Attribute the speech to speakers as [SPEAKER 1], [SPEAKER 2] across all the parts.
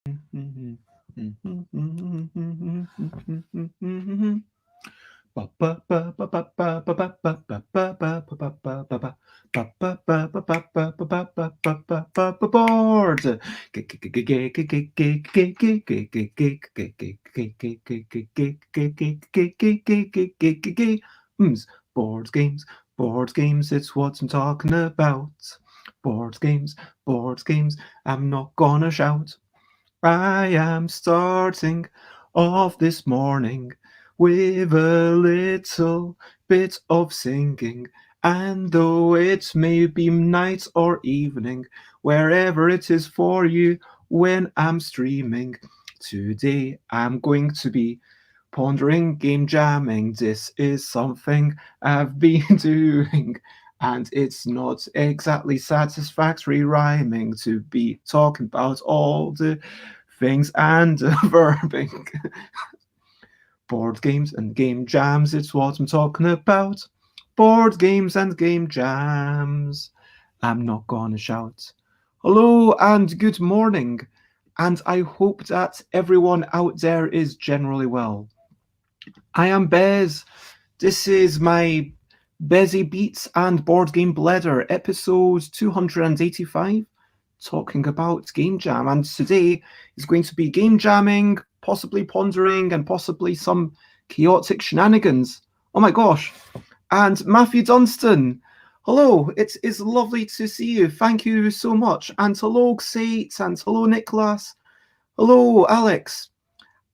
[SPEAKER 1] Board games, board games, it's what I'm talking about. Board games, board games, I'm not gonna shout. I am starting off this morning with a little bit of singing. And though it may be night or evening, wherever it is for you when I'm streaming, today I'm going to be pondering game jamming. This is something I've been doing. And it's not exactly satisfactory rhyming to be talking about all the things and verbing. Board games and game jams, it's what I'm talking about. Board games and game jams. I'm not gonna shout. Hello and good morning, and I hope that everyone out there is generally well. I am Bez. This is my Bezzy Beats and Board Game Bledder, episode 285, talking about Game Jam. And today is going to be game jamming, possibly pondering, and possibly some chaotic shenanigans. Oh my gosh. And Matthew Dunstan. Hello, it is lovely to see you. Thank you so much. And hello, Sate, and hello, Nicholas. Hello, Alex.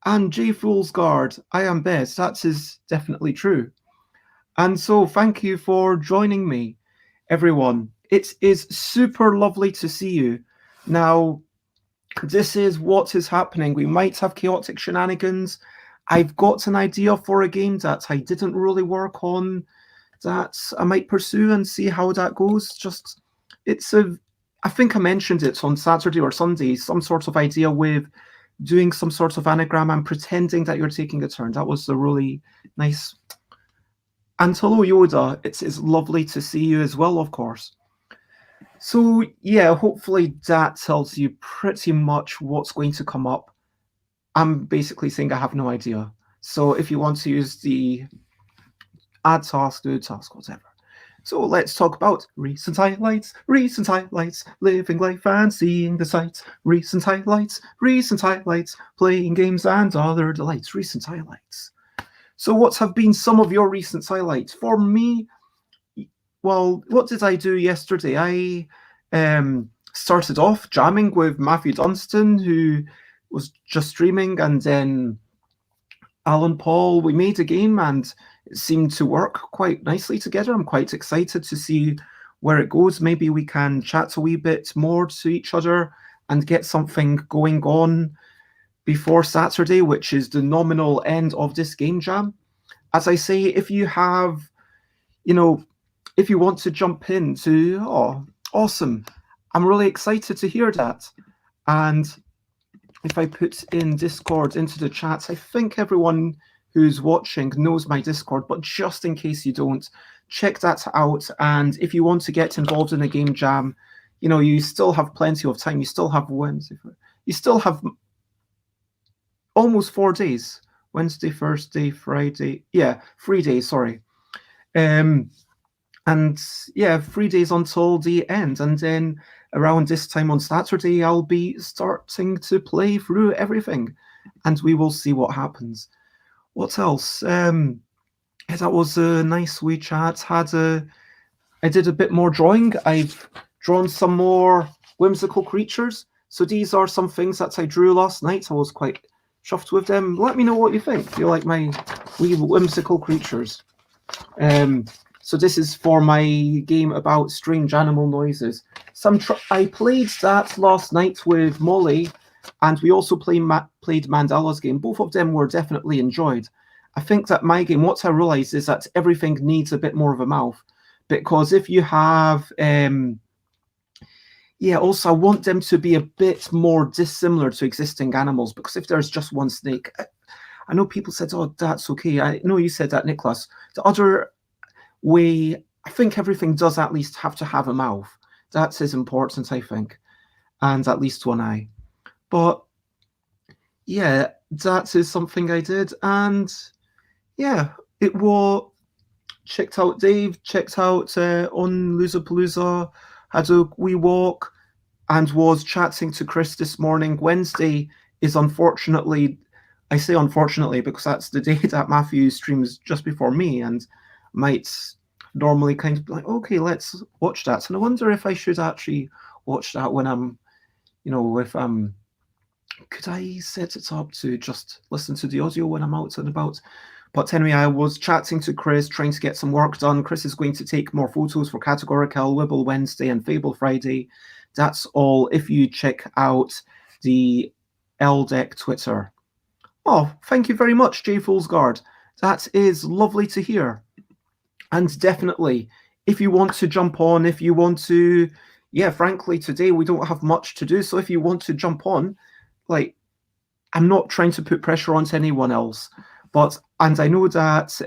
[SPEAKER 1] And J Foolsguard. I am Bez. That is definitely true. And so, thank you for joining me, everyone. It is super lovely to see you. Now, this is what is happening. We might have chaotic shenanigans. I've got an idea for a game that I didn't really work on that I might pursue and see how that goes. I think I mentioned it on Saturday or Sunday, some sort of idea with doing some sort of anagram and pretending that you're taking a turn. That was a really nice. And hello, Yoda. It is lovely to see you as well, of course. So, yeah, hopefully that tells you pretty much what's going to come up. I'm basically saying I have no idea. So, if you want to use the add task, do task, whatever. So, let's talk about recent highlights, living life and seeing the sights, recent highlights, playing games and other delights, recent highlights. So, what have been some of your recent highlights? For me, well, what did I do yesterday? I started off jamming with Matthew Dunstan, who was just streaming, and then Alan Paul. We made a game, and it seemed to work quite nicely together. I'm quite excited to see where it goes. Maybe we can chat a wee bit more to each other and get something going on before Saturday, which is the nominal end of this game jam. As I say, if you have, if you want to jump into, awesome. I'm really excited to hear that. And if I put in Discord into the chat, I think everyone who's watching knows my Discord, but just in case you don't, check that out. And if you want to get involved in a game jam, you still have plenty of time. You still have Wednesday. You still have almost 4 days. Wednesday, Thursday, Friday. Yeah, 3 days, sorry. And yeah, 3 days until the end. And then around this time on Saturday, I'll be starting to play through everything. And we will see what happens. What else? That was a nice wee chat. I did a bit more drawing. I've drawn some more whimsical creatures. So these are some things that I drew last night. I was quite chuffed with them. Let me know what you think. Do you like my wee whimsical creatures? So this is for my game about strange animal noises. I played that last night with Molly, and we also played Mandela's game. Both of them were definitely enjoyed. I think that my game, what I realized is that everything needs a bit more of a mouth. Because if you have... also I want them to be a bit more dissimilar to existing animals, because if there's just one snake... I know people said, oh, that's okay. I know you said that, Nicholas. The other way, I think everything does at least have to have a mouth. That is important, I think. And at least one eye. But yeah, that is something I did, and yeah, it was checked out Dave, checked out on Loserpalooza, had a wee walk, and was chatting to Chris this morning. Wednesday is unfortunately, I say unfortunately because that's the day that Matthew streams just before me, and might normally kind of be like, okay, let's watch that. And I wonder if I should actually watch that when I'm, if could I set it up to just listen to the audio when I'm out and about? But anyway, I was chatting to Chris, trying to get some work done. Chris is going to take more photos for Categorical, Wibble Wednesday, and Fable Friday. That's all if you check out the LDEC Twitter. Oh, thank you very much, Jay Foolsguard. That is lovely to hear. And definitely, if you want to jump on, if you want to, yeah, frankly, today we don't have much to do. So if you want to jump on, like, I'm not trying to put pressure onto anyone else, and I know that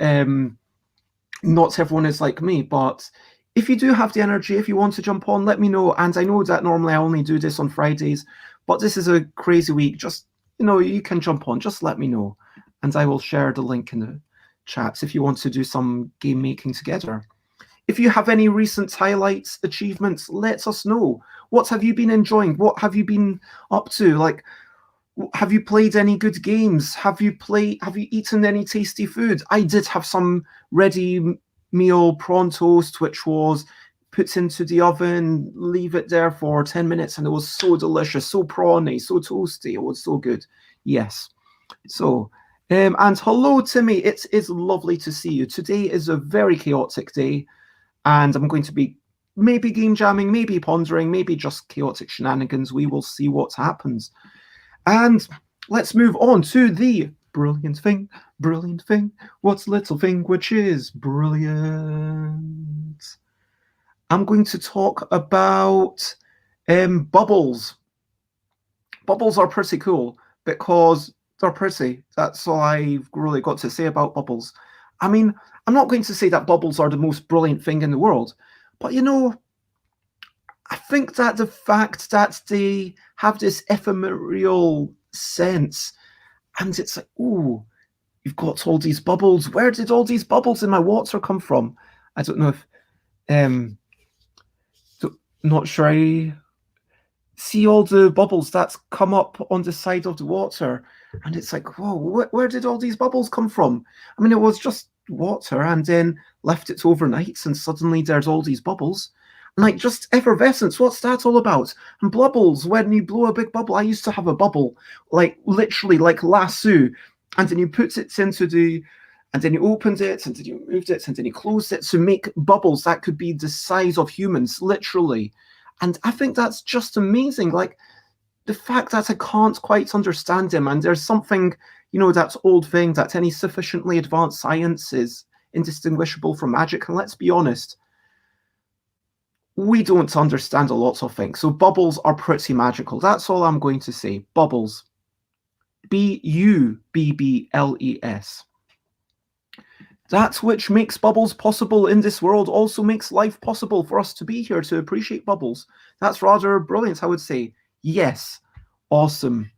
[SPEAKER 1] not everyone is like me, but if you do have the energy, if you want to jump on, let me know. And I know that normally I only do this on Fridays, but this is a crazy week. Just, you can jump on, just let me know. And I will share the link in the chats if you want to do some game making together. If you have any recent highlights, achievements, let us know. What have you been enjoying? What have you been up to? Like, have you played any good games? Have you eaten any tasty food? I did have some ready meal prawn toast, which was put into the oven, leave it there for 10 minutes, and it was so delicious, so prawny, so toasty. It was so good. Yes. So, and hello, Timmy. It is lovely to see you. Today is a very chaotic day, and I'm going to be maybe game jamming, maybe pondering, maybe just chaotic shenanigans. We will see what happens. And let's move on to the brilliant thing. What's little thing which is brilliant? I'm going to talk about bubbles. Bubbles are pretty cool because they're pretty. That's all I've really got to say about bubbles. I mean, I'm not going to say that bubbles are the most brilliant thing in the world, but I think that the fact that they have this ephemeral sense, and it's like, ooh, you've got all these bubbles. Where did all these bubbles in my water come from? I don't know if, not sure I see all the bubbles that's come up on the side of the water, and it's like, whoa, where did all these bubbles come from? I mean, it was just water, and then left it overnight, and suddenly there's all these bubbles. Like, just effervescence, what's that all about? And bubbles, when you blow a big bubble, I used to have a bubble, like literally like lasso, and then you put it and then you opened it, and then you moved it, and then you closed it to make bubbles that could be the size of humans, literally. And I think that's just amazing. Like, the fact that I can't quite understand him, and there's something, that old thing that any sufficiently advanced science is indistinguishable from magic. And let's be honest, we don't understand a lot of things. So bubbles are pretty magical. That's all I'm going to say. Bubbles. BUBBLES. That which makes bubbles possible in this world also makes life possible for us to be here to appreciate bubbles. That's rather brilliant, I would say. Yes. Awesome.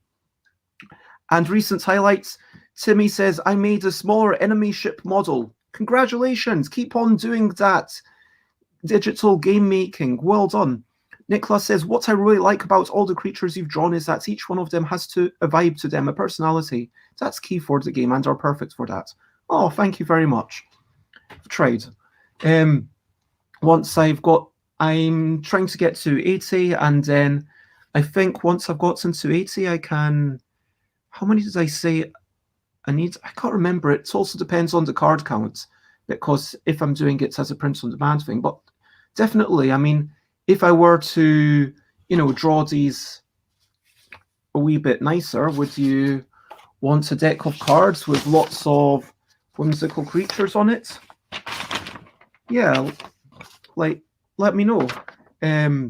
[SPEAKER 1] And recent highlights. Timmy says, I made a smaller enemy ship model. Congratulations. Keep on doing that. Digital game making. Well done. Nicholas says, what I really like about all the creatures you've drawn is that each one of them has a vibe to them, a personality. That's key for the game and are perfect for that. Oh, thank you very much. I've tried. Once I'm trying to get to 80, and then I think once I've gotten to 80, I can, how many did I say I need? I can't remember. It also depends on the card count, because if I'm doing it as a print on demand thing, but definitely, I mean, if I were to, draw these a wee bit nicer, would you want a deck of cards with lots of whimsical creatures on it? Yeah, like, let me know. I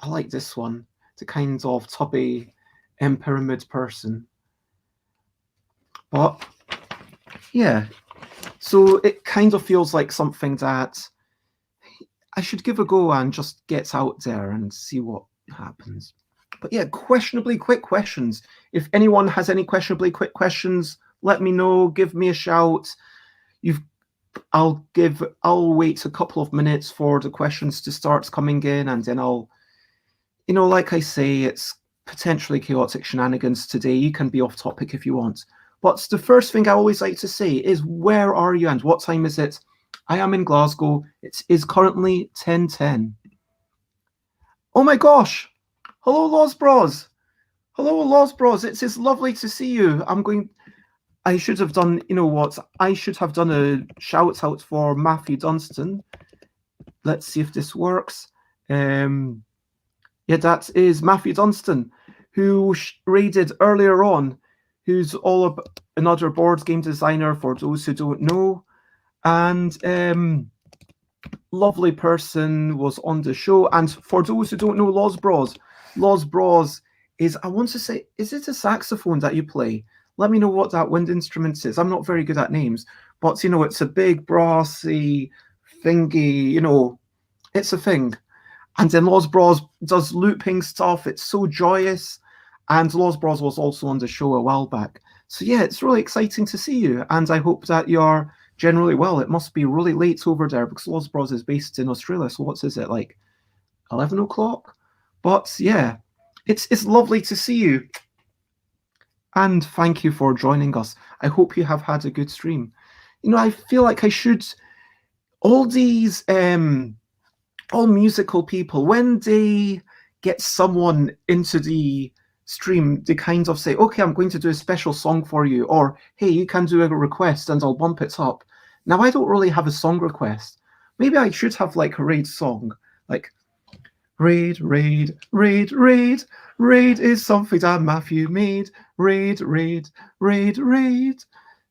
[SPEAKER 1] like this one, the kind of tubby pyramid person. But yeah, so it kind of feels like something that I should give a go and just get out there and see what happens. But yeah, questionably quick questions. If anyone has any questionably quick questions, let me know. Give me a shout. You've I'll wait a couple of minutes for the questions to start coming in, and then I'll, like I say, it's potentially chaotic shenanigans today. You can be off topic if you want. But the first thing I always like to say is, where are you and what time is it? I am in Glasgow. It is currently 10:10. Oh my gosh! Hello, Los Bros. Hello, Los Bros. It's lovely to see you. I should have done, what? I should have done a shout out for Matthew Dunstan. Let's see if this works. Yeah, that is Matthew Dunstan, who raided earlier on, who's another board game designer for those who don't know. And lovely person was on the show. And for those who don't know Los Bros is, I want to say, is it a saxophone that you play? Let me know what that wind instrument is. I'm not very good at names, but it's a big brassy thingy, it's a thing. And then Los Bros does looping stuff. It's so joyous. And Los Bros was also on the show a while back. So yeah, it's really exciting to see you. And I hope that you're generally well. It must be really late over there because Los Bros is based in Australia. So what is it, like 11 o'clock? But yeah, it's lovely to see you. And thank you for joining us. I hope you have had a good stream. I feel like I should, all these all musical people, when they get someone into the stream, they kind of say, okay, I'm going to do a special song for you, or hey, you can do a request and I'll bump it up. Now, I don't really have a song request. Maybe I should have like a raid song, like raid, raid, raid, raid, raid is something that Matthew made. Raid, raid, raid, raid.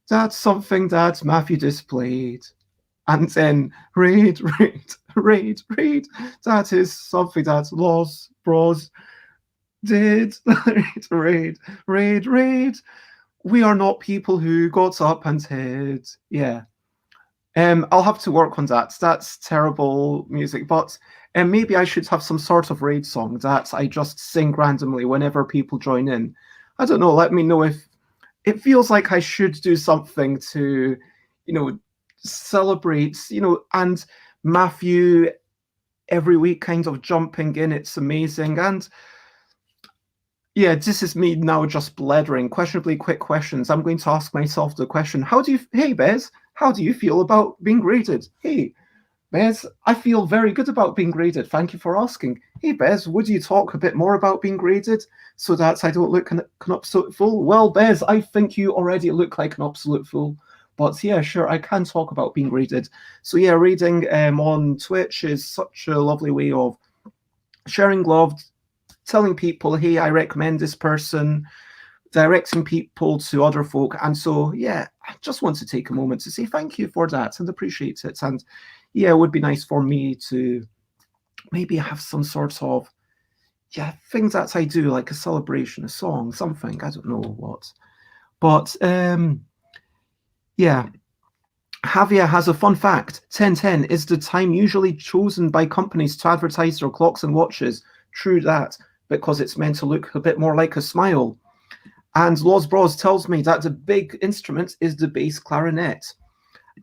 [SPEAKER 1] That's something that Matthew displayed. And then raid, raid, raid, raid. That is something that Los Bros did. Raid, raid, raid. We are not people who got up and hid. Yeah. I'll have to work on that. That's terrible music, but maybe I should have some sort of raid song that I just sing randomly whenever people join in. I don't know. Let me know if it feels like I should do something to, celebrate, and Matthew every week kind of jumping in. It's amazing. And yeah, this is me now just blethering. Questionably quick questions. I'm going to ask myself the question, hey, Bez, how do you feel about being graded? Hey, Bez, I feel very good about being graded. Thank you for asking. Hey, Bez, would you talk a bit more about being graded so that I don't look an absolute fool? Well, Bez, I think you already look like an absolute fool. But yeah, sure, I can talk about being graded. So yeah, raiding on Twitch is such a lovely way of sharing love, telling people, hey, I recommend this person, directing people to other folk. And so, yeah, I just want to take a moment to say thank you for that and appreciate it. And yeah, it would be nice for me to maybe have some sort of, things that I do, like a celebration, a song, something, I don't know what. But yeah, Javier has a fun fact. 10:10 is the time usually chosen by companies to advertise their clocks and watches. True that, because it's meant to look a bit more like a smile. And Los Bros tells me that the big instrument is the bass clarinet.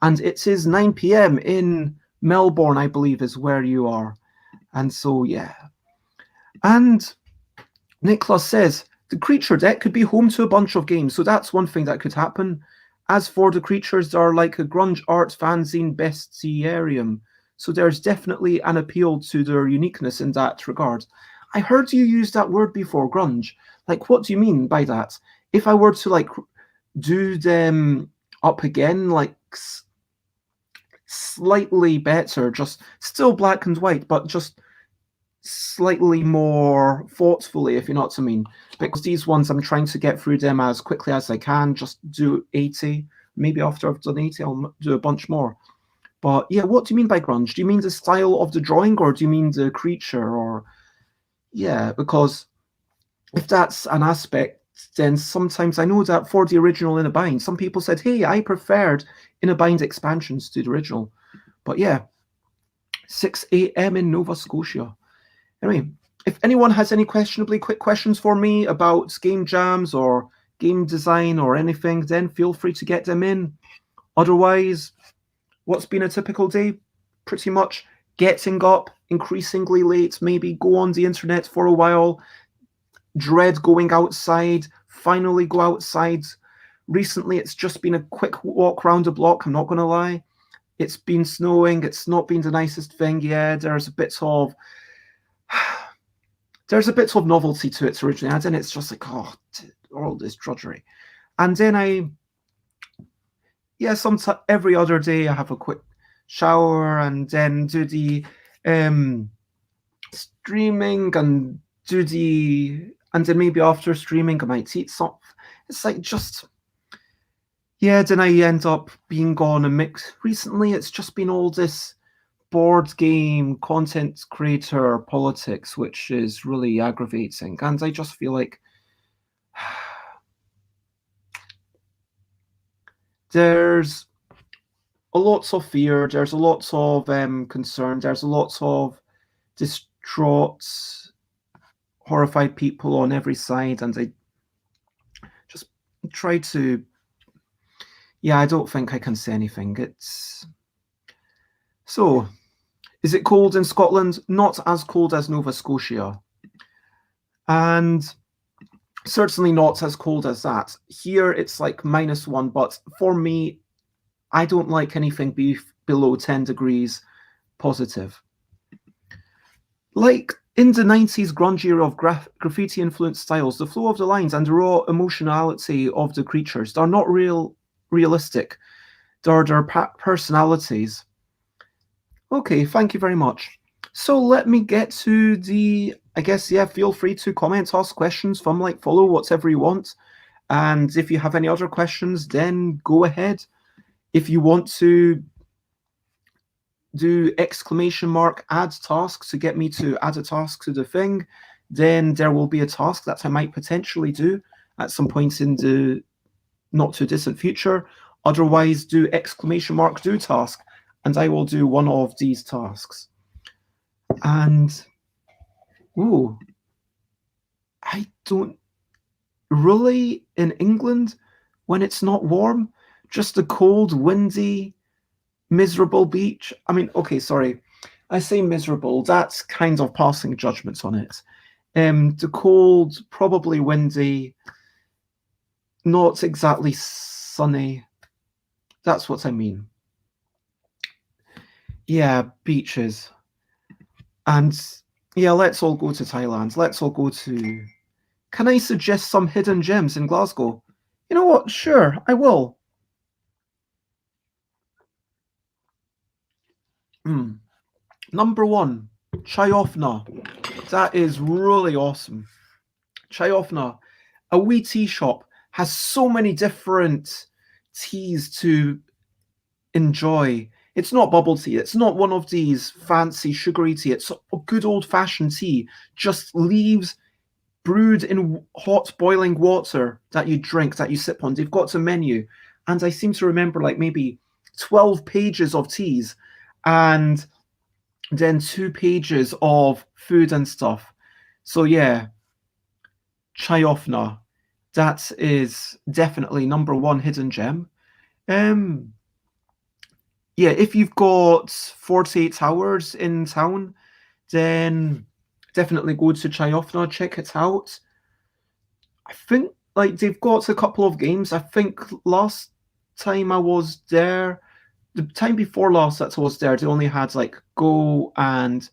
[SPEAKER 1] And it is 9 p.m. in Melbourne, I believe, is where you are. And so, yeah. And Nicholas says, the creature deck could be home to a bunch of games. So that's one thing that could happen. As for the creatures, they're like a grunge art fanzine bestiarium. So there's definitely an appeal to their uniqueness in that regard. I heard you use that word before, grunge. Like, what do you mean by that? If I were to, like, do them up again, like, slightly better, just still black and white, but just slightly more thoughtfully, if you know what I mean. Because these ones, I'm trying to get through them as quickly as I can, just do 80. Maybe after I've done 80, I'll do a bunch more. But yeah, what do you mean by grunge? Do you mean the style of the drawing, or do you mean the creature? Or yeah, because if that's an aspect, then sometimes I know that for the original In a Bind, some people said, hey, I preferred In a Bind expansions to the original. But yeah, 6 a.m. in Nova Scotia. Anyway, if anyone has any questionably quick questions for me about game jams or game design or anything, then feel free to get them in. Otherwise, what's been a typical day? Pretty much getting up increasingly late, maybe go on the internet for a while, dread going outside, finally go outside. Recently, it's just been a quick walk around the block, I'm not going to lie. It's been snowing, it's not been the nicest thing. Yeah, there's a bit of novelty to it originally, and then it's just like, oh, all this drudgery. And then sometimes every other day I have a quick shower and then do the streaming and then maybe after streaming I might eat something. It's like just, yeah, then I end up being on a mix. Recently it's just been all this board game content creator politics, which is really aggravating, and I just feel like there's a lots of fear, there's a lots of concern, there's a lots of distraught, horrified people on every side, and I just try to, I don't think I can say anything. It's so, is it cold in Scotland? Not as cold as Nova Scotia, and certainly not as cold as that. Here it's like -1, but for me, I don't like anything below 10 degrees positive. Like in the 90s grunge era of graffiti-influenced styles, the flow of the lines and the raw emotionality of the creatures, they're not realistic. They're their personalities. Okay, thank you very much. So let me get to the, I guess, feel free to comment, ask questions, follow, whatever you want. And if you have any other questions, then go ahead. If you want to do !add task to get me to add a task to the thing, then there will be a task that I might potentially do at some point in the not too distant future. Otherwise, do ! do task, and I will do one of these tasks. And I don't really, in England, when it's not warm, just a cold, windy, miserable beach. I mean, okay, sorry, I say miserable, that's kind of passing judgments on it. The cold, probably windy, not exactly sunny. That's what I mean. Yeah, beaches. And yeah, let's all go to Thailand. Let's all go to... Can I suggest some hidden gems in Glasgow? You know what? Sure, I will. Number 1, Chaiofna. That is really awesome. Chaiofna, a wee tea shop, has so many different teas to enjoy. It's not bubble tea. It's not one of these fancy sugary tea. It's a good old-fashioned tea. Just leaves brewed in hot boiling water that you drink, that you sip on. They've got a menu, and I seem to remember like maybe 12 pages of teas and then 2 pages of food and stuff. So yeah, Chaiofna, that is definitely number 1 hidden gem. Yeah, if you've got 48 hours in town, then definitely go to Chaiofna, check it out. I think like they've got a couple of games. I think last time I was there, the time before last that I was there, they only had like Go and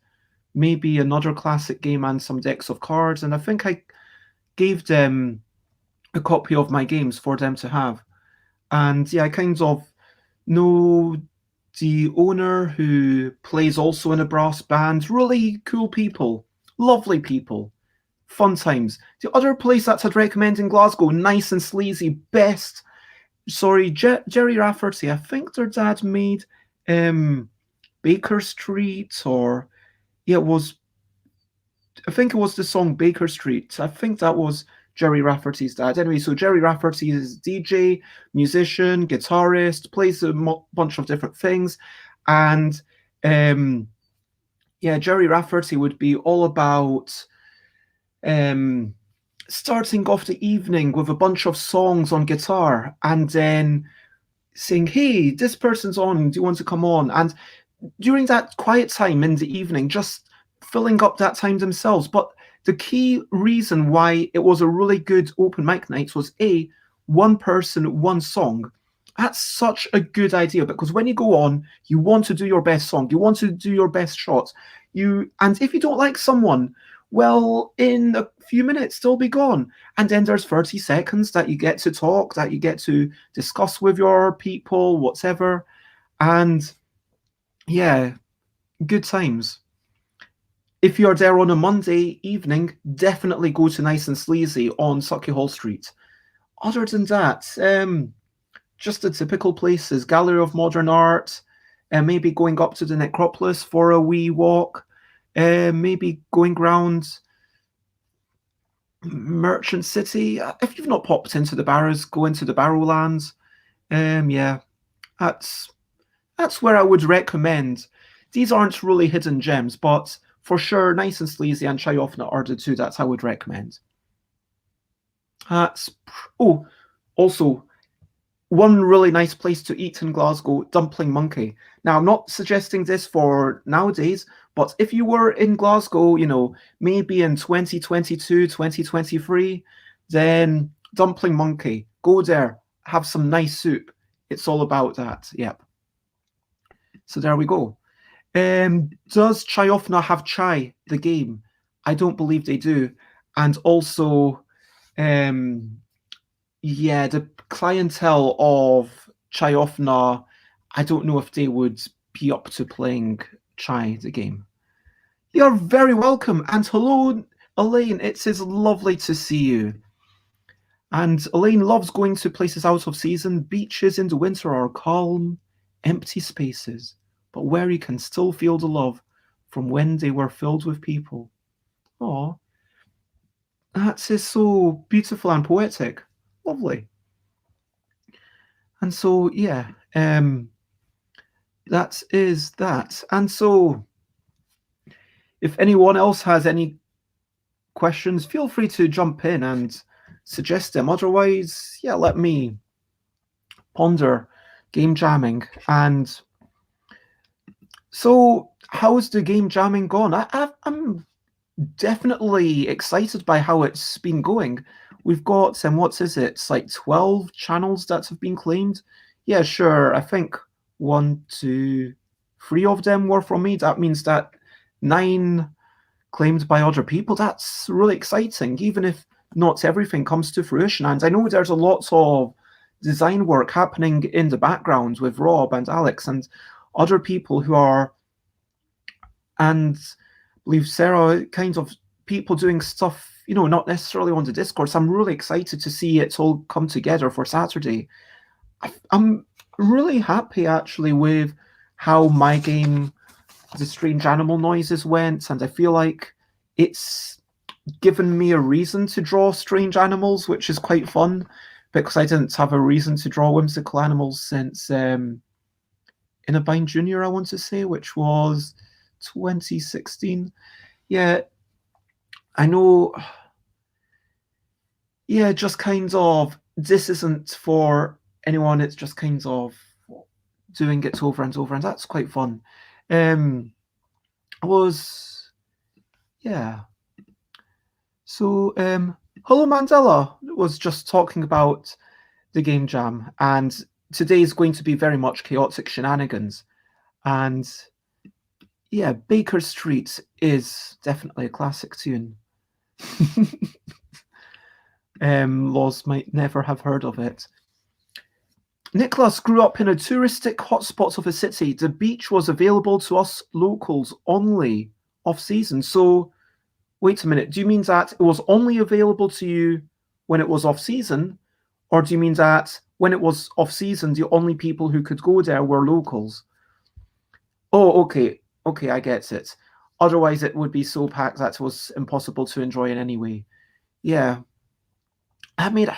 [SPEAKER 1] maybe another classic game and some decks of cards. And I think I gave them a copy of my games for them to have. And yeah, I kind of know the owner, who plays also in a brass band. Really cool people, lovely people, fun times. The other place that I'd recommend in Glasgow, nice and sleazy, best. Sorry, Jerry Rafferty. I think their dad made Baker Street, or yeah, it was. I think it was the song Baker Street. I think that was Jerry Rafferty's dad. Anyway, so Jerry Rafferty is DJ, musician, guitarist, plays a bunch of different things. And yeah, Jerry Rafferty would be all about um, starting off the evening with a bunch of songs on guitar and then saying, "Hey, this person's on. Do you want to come on?" And during that quiet time in the evening, just filling up that time themselves. But the key reason why it was a really good open mic night was one person, one song. That's such a good idea because when you go on, you want to do your best song, you want to do your best shot. And if you don't like someone, well, in a few minutes they'll be gone. And then there's 30 seconds that you get to talk, that you get to discuss with your people, whatever. And yeah, good times. If you're there on a Monday evening, definitely go to Nice and Sleazy on Sucky Hall Street. Other than that, just the typical places, Gallery of Modern Art, maybe going up to the Necropolis for a wee walk, maybe going round Merchant City. If you've not popped into the Barrows, go into the Barrowlands. Yeah, that's where I would recommend. These aren't really hidden gems, but for sure, Nice and Sleazy and Chayofna are the two that I would recommend. Also, one really nice place to eat in Glasgow, Dumpling Monkey. Now, I'm not suggesting this for nowadays, but if you were in Glasgow, maybe in 2022, 2023, then Dumpling Monkey, go there, have some nice soup. It's all about that. Yep. So there we go. Does Chayofna have chai, the game? I don't believe they do. And also, the clientele of Chayofna, I don't know if they would be up to playing Chai, the game. You're very welcome. And hello, Elaine. It is lovely to see you. And Elaine loves going to places out of season. Beaches in the winter are calm, empty spaces, but where you can still feel the love from when they were filled with people. Oh, that is so beautiful and poetic. Lovely. And so, yeah, that is that. And so, if anyone else has any questions, feel free to jump in and suggest them. Otherwise, yeah, let me ponder game jamming. And so, how's the game jamming gone? I'm definitely excited by how it's been going. We've got, what is it? It's like 12 channels that have been claimed. Yeah, sure. I think 1, 2, 3 of them were from me. That means that 9 claimed by other people. That's really exciting, even if not everything comes to fruition. And I know there's a lot of design work happening in the background with Rob and Alex and other people who are, and I believe Sarah, kind of people doing stuff, not necessarily on the Discord. So I'm really excited to see it all come together for Saturday. I'm really happy actually with how my game, the Strange Animal Noises, went, and I feel like it's given me a reason to draw strange animals, which is quite fun because I didn't have a reason to draw whimsical animals since Innerbind Junior, I want to say, which was 2016. Yeah, I know. Yeah, just kind of, this isn't for anyone. It's just kind of doing it over and over, and that's quite fun. Yeah. So, Hello Mandela was just talking about the game jam, and today is going to be very much chaotic shenanigans. And yeah, Baker Street is definitely a classic tune. Laws might never have heard of it. Nicholas grew up in a touristic hotspot of a city. The beach was available to us locals only off-season. So, wait a minute. Do you mean that it was only available to you when it was off-season? Or do you mean that when it was off-season, the only people who could go there were locals? Oh, okay. Okay, I get it. Otherwise, it would be so packed that it was impossible to enjoy in any way. Yeah. I mean,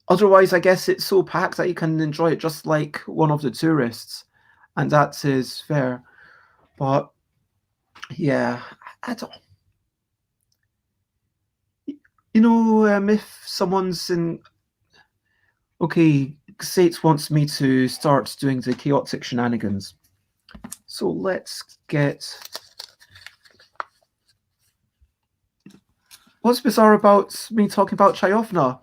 [SPEAKER 1] otherwise, I guess it's so packed that you can enjoy it just like one of the tourists. And that is fair. But yeah, I don't. if someone's in. Okay, Sate wants me to start doing the chaotic shenanigans. So let's get. What's bizarre about me talking about Chayovna?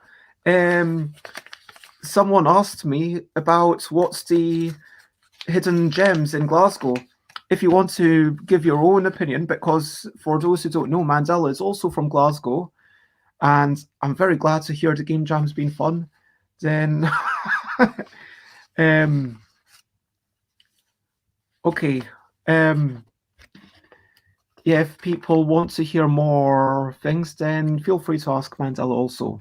[SPEAKER 1] Someone asked me about what's the hidden gems in Glasgow. If you want to give your own opinion, because for those who don't know, Mandela is also from Glasgow, and I'm very glad to hear the game jam's been fun. Then, okay, yeah, if people want to hear more things, then feel free to ask Mandela also.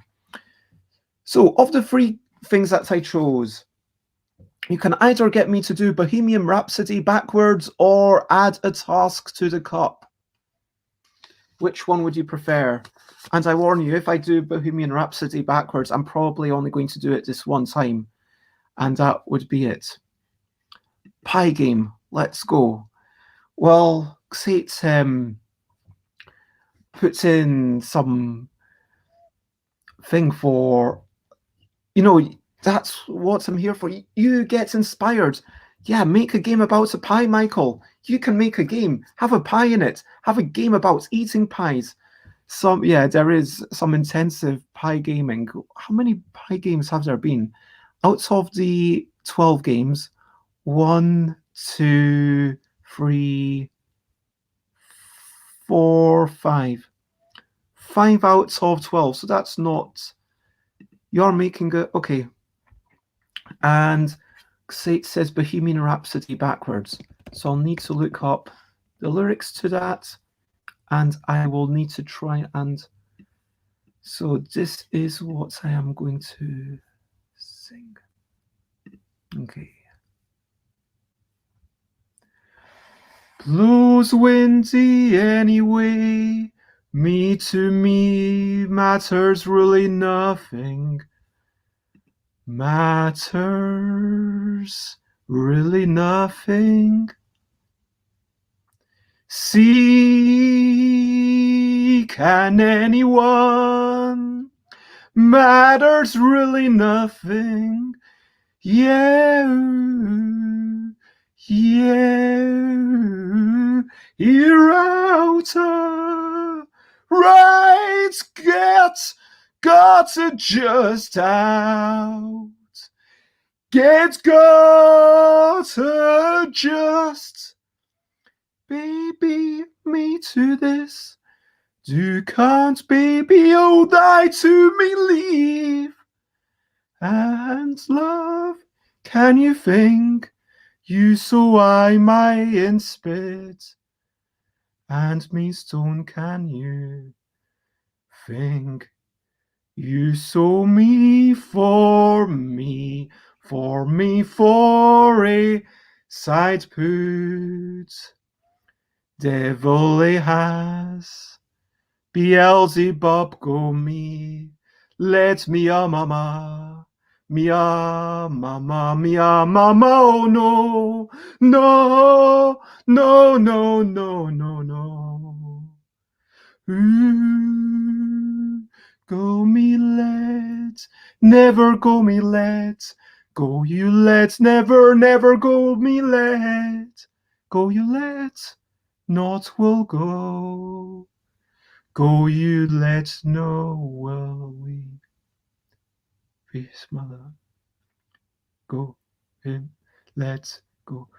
[SPEAKER 1] So, of the three things that I chose, you can either get me to do Bohemian Rhapsody backwards or add a task to the cup. Which one would you prefer? And I warn you, if I do Bohemian Rhapsody backwards, I'm probably only going to do it this one time. And that would be it. Pie game, let's go. Well, Xate puts in some thing for, that's what I'm here for. You get inspired. Yeah, make a game about a pie, Michael. You can make a game. Have a pie in it. Have a game about eating pies. There is some intensive pie gaming. How many pie games have there been? Out of the 12 games, 1, 2, 3, 4, 5. 5 out of 12. So that's not. You're making a. Okay. And it says Bohemian Rhapsody backwards. So I'll need to look up the lyrics to that. And I will need to try and. So this is what I am going to sing. Okay. Blows windy anyway. Me to me matters really nothing. Matters really nothing. See, can anyone? Matters really nothing. Yeah, here out, right, got to just out. Get got to just, baby, me to this. Do can't, baby, oh, thy to me leave. And love, can you think you so I my in spit? And me stone, can you think you saw me for a side put? Devil has Beelzebub go me, let me mama. Mia, mama, oh no, no, no, no, no, no, no. Ooh, go me let, never go me let, go you let, never, never go me let, go you let, not will go, go you let, no will we. Peace, mother. Go him, let's go.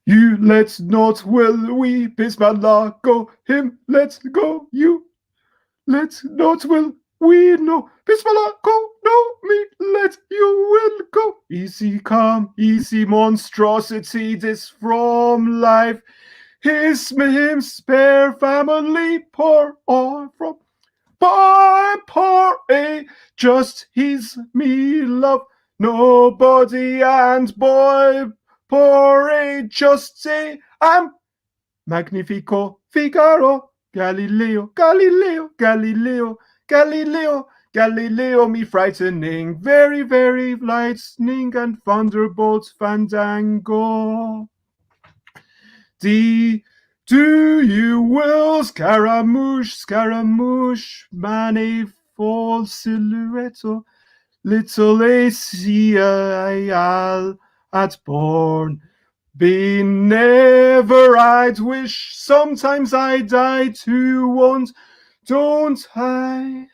[SPEAKER 1] You let's not will we, peace, mother. Go him, let's go. You let's not will we, no, peace, mother. Go, no, me, let you will go. Easy come, easy monstrosity, this from life. Him spare family, poor or from. Boy, poor a, just his me love, nobody, and boy, poor a, just say, I'm Magnifico, Figaro, Galileo, Galileo, Galileo, Galileo, Galileo, me frightening, very, very lightning and thunderbolts, fandango. Do you will, Scaramouche, Scaramouche, false silhouette of little Aciel at born. Be never I'd wish, sometimes I die to want, don't I?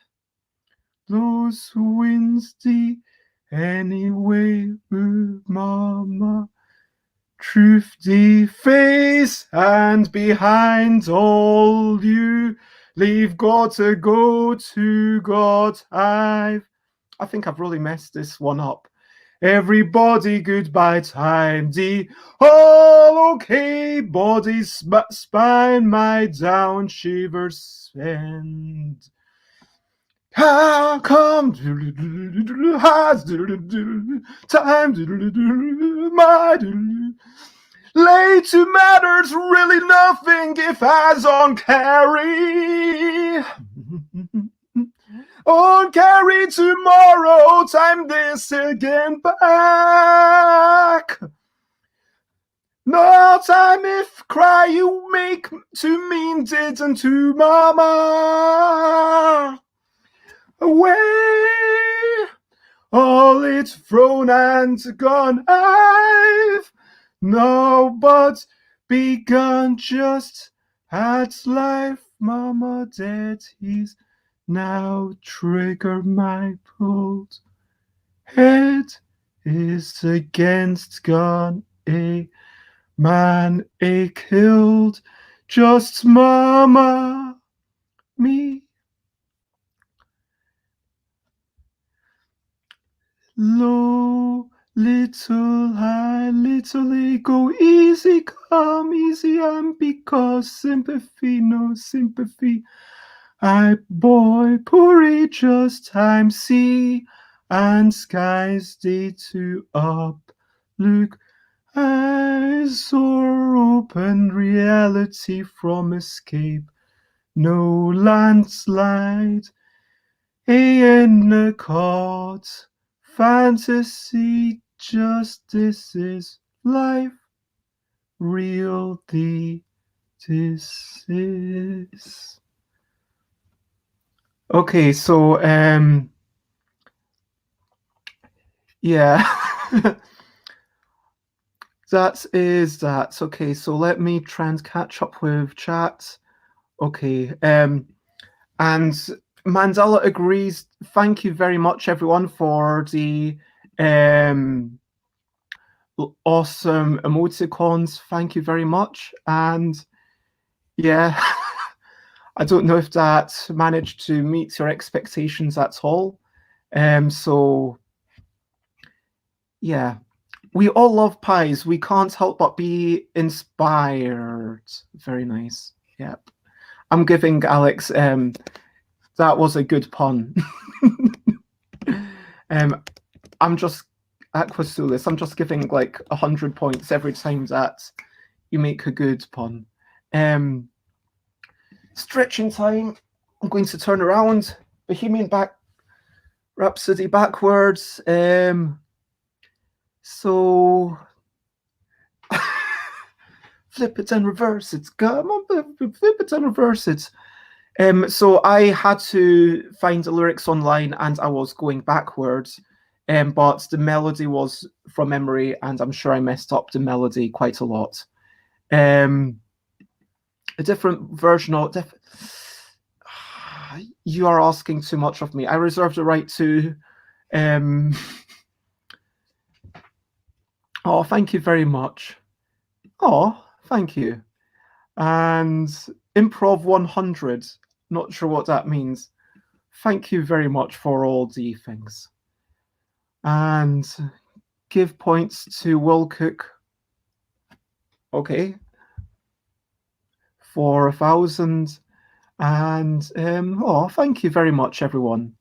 [SPEAKER 1] Those winds the anyway, mama. Truth deface, and behind all you leave God to go to God. I think I've really messed this one up. Everybody goodbye time D. All okay, body spine, my down shivers send. How come time my late to matters really nothing if as on carry. On carry tomorrow, time this again back. No time if cry you make to mean didn't to mama. Away, all it's thrown and gone. I've no but begun just at life. Mama dead, he's now trigger my pulled head is against gone. A man a killed, just mama me. Low, little high, little ego, easy come, easy and because sympathy, no sympathy. I boy, poor just time see, and skies day to up. Look, eyes are open, reality from escape. No landslide, in the court. Fantasy, justice is life, real this is. Okay, so yeah. That is that. Okay, so let me try and catch up with chat. Okay, and Mandela agrees. Thank you very much, everyone, for the awesome emoticons. Thank you very much. And yeah, I don't know if that managed to meet your expectations at all. So yeah, we all love pies. We can't help but be inspired. Very nice. Yep. I'm giving Alex, that was a good pun. I'm just, Aquasulis, I'm just giving like 100 points every time that you make a good pun. Stretching time, I'm going to turn around. Bohemian Rhapsody backwards. So flip it and reverse it. Come on, flip it and reverse it. So I had to find the lyrics online and I was going backwards. But the melody was from memory, and I'm sure I messed up the melody quite a lot. A different version of you are asking too much of me. I reserve the right to oh, thank you very much. Oh, thank you. And improv 100, not sure what that means. Thank you very much for all the things. And give points to Will Cook. Okay. For 1,000. And oh, thank you very much, everyone.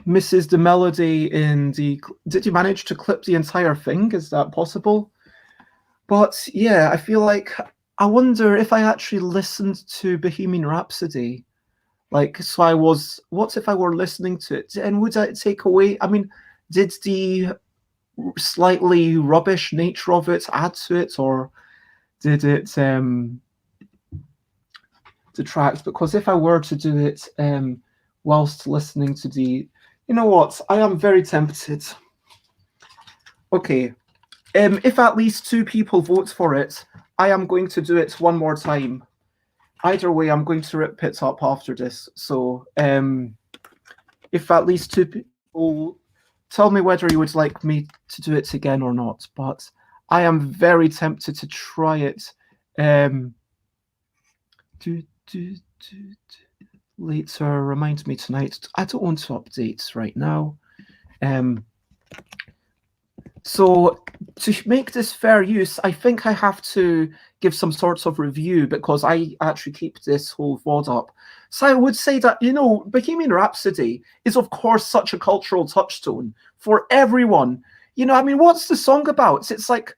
[SPEAKER 1] Mrs. the Melody in the... Did you manage to clip the entire thing? Is that possible? But yeah, I feel like... I wonder if I actually listened to Bohemian Rhapsody. Like, so I was... What if I were listening to it? And would I take away... I mean, did the slightly rubbish nature of it add to it? Or did it... the tracks, because if I were to do it whilst listening to the, you know what, I am very tempted. Okay, if at least 2 people vote for it, I am going to do it one more time. Either way, I'm going to rip it up after this. So if at least 2 people tell me whether you would like me to do it again or not, but I am very tempted to try it. Do, do, do, later, remind me tonight. I don't want to update right now. So to make this fair use, I think I have to give some sorts of review because I actually keep this whole VOD up. So I would say that, Bohemian Rhapsody is of course such a cultural touchstone for everyone. I mean, what's the song about? It's like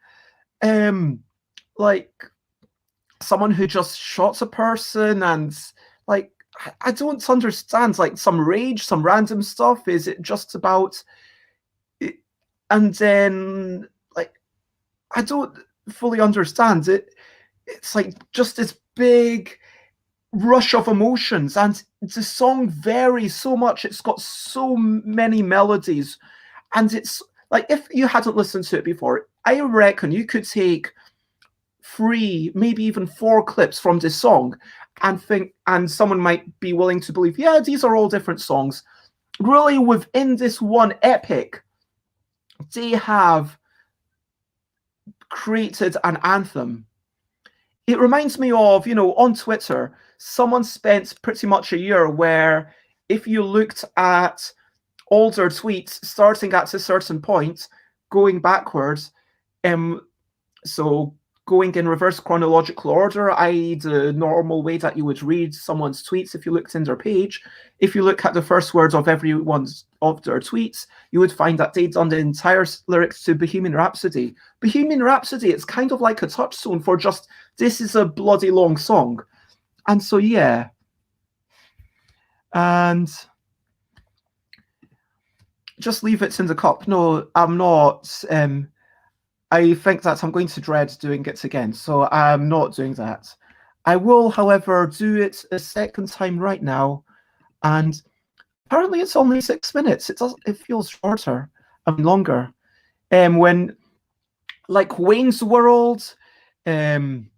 [SPEAKER 1] someone who just shots a person and like, I don't understand, like some rage, some random stuff. Is it just about it? And then like, I don't fully understand it. It's like just this big rush of emotions, and the song varies so much. It's got so many melodies, and it's like, if you hadn't listened to it before, I reckon you could take 3, maybe even 4 clips from this song and someone might be willing to believe, yeah, these are all different songs. Really, within this one epic, they have created an anthem. It reminds me of, on Twitter, someone spent pretty much a year where if you looked at older tweets starting at a certain point, going backwards, so going in reverse chronological order, i.e. the normal way that you would read someone's tweets if you looked in their page. If you look at the first words of everyone's of their tweets, you would find that they'd done the entire lyrics to Bohemian Rhapsody. Bohemian Rhapsody, it's kind of like a touchstone for just, this is a bloody long song. And so, yeah. And just leave it in the cup. No, I'm not... I think that I'm going to dread doing it again, so I'm not doing that. I will, however, do it a second time right now, and apparently it's only 6 minutes. It feels shorter and longer. When, like Wayne's World, I'm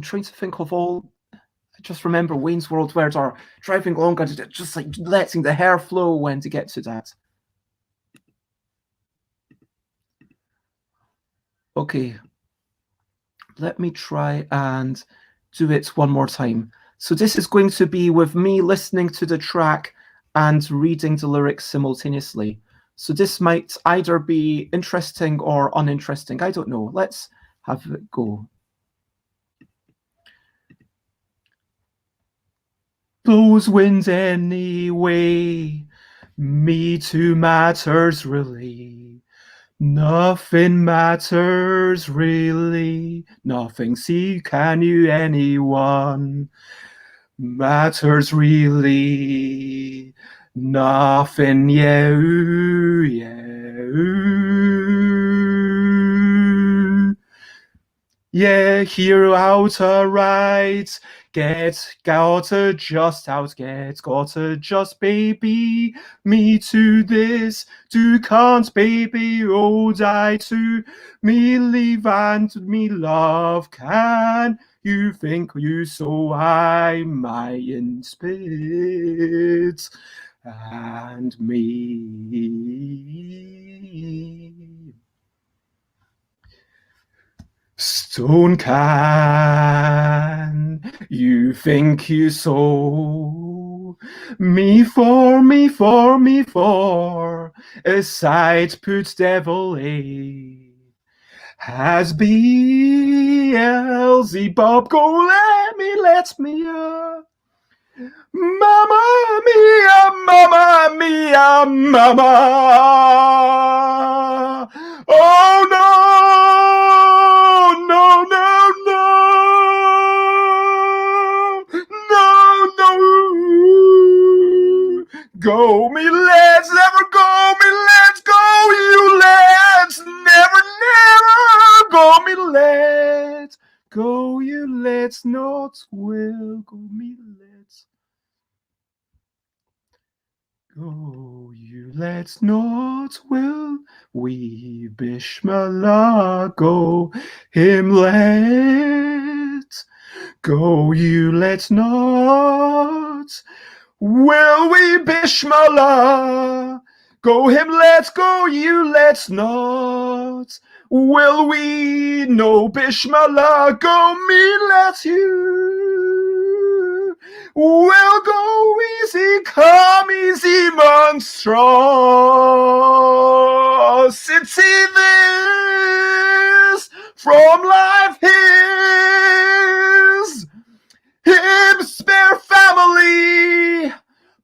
[SPEAKER 1] trying to think of all. I just remember Wayne's World where they're driving along and just like letting the hair flow when to get to that. Okay, let me try and do it one more time. So this is going to be with me listening to the track and reading the lyrics simultaneously. So this might either be interesting or uninteresting. I don't know. Let's have it go. Those winds anyway, me too matters really. Nothing matters really. Nothing, see, can you anyone? Matters really. Nothing, yeah, ooh, yeah, ooh. Yeah, hero outer right. Gotta just baby me to this, do can't baby, oh die to me leave and me love, can you think you so I my in spirits and me. Stone can you think you so? Me for aside put devil a has Beelzebub go let me Mamma mia, mamma mia, mamma. Oh no, no, no, no, no, no. Go me, let's never go me, let's go you, let's never, never go me, let's go you, let's not will go me, Go you let's not will we Bishmillah go him let go you let not will we Bishmillah go him let's go you let's not will we no Bishmillah go me let you will go easy come easy monstrosity this from life him spare family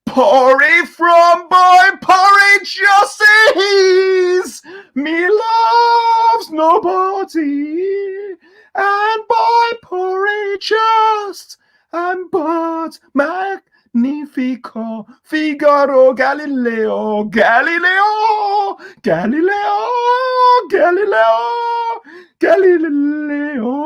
[SPEAKER 1] porridge from boy porridge just he's me loves nobody and boy porridge just and but magnifico Figaro Galileo Galileo Galileo Galileo Galileo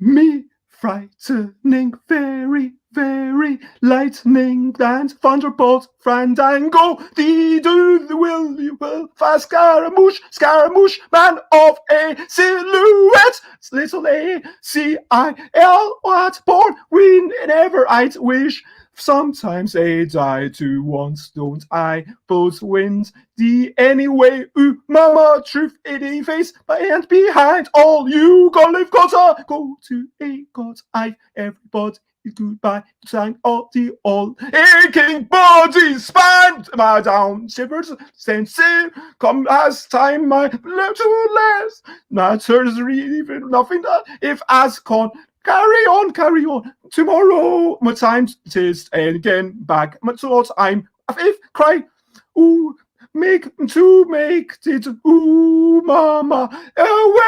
[SPEAKER 1] me frightening very very lightning and thunderbolt fandango the do the will you will fast scaramouche man of a silhouette little a C-I-L what born we never I'd wish sometimes I die to once don't I both wins the anyway mama truth in face and behind all you go live gotta go to a god I everybody goodbye sang all the all aching body span my down shivers sensitive come as time my to less matters really nothing that if as con carry on tomorrow my time tis again back my thoughts I'm if cry ooh make it ooh mama away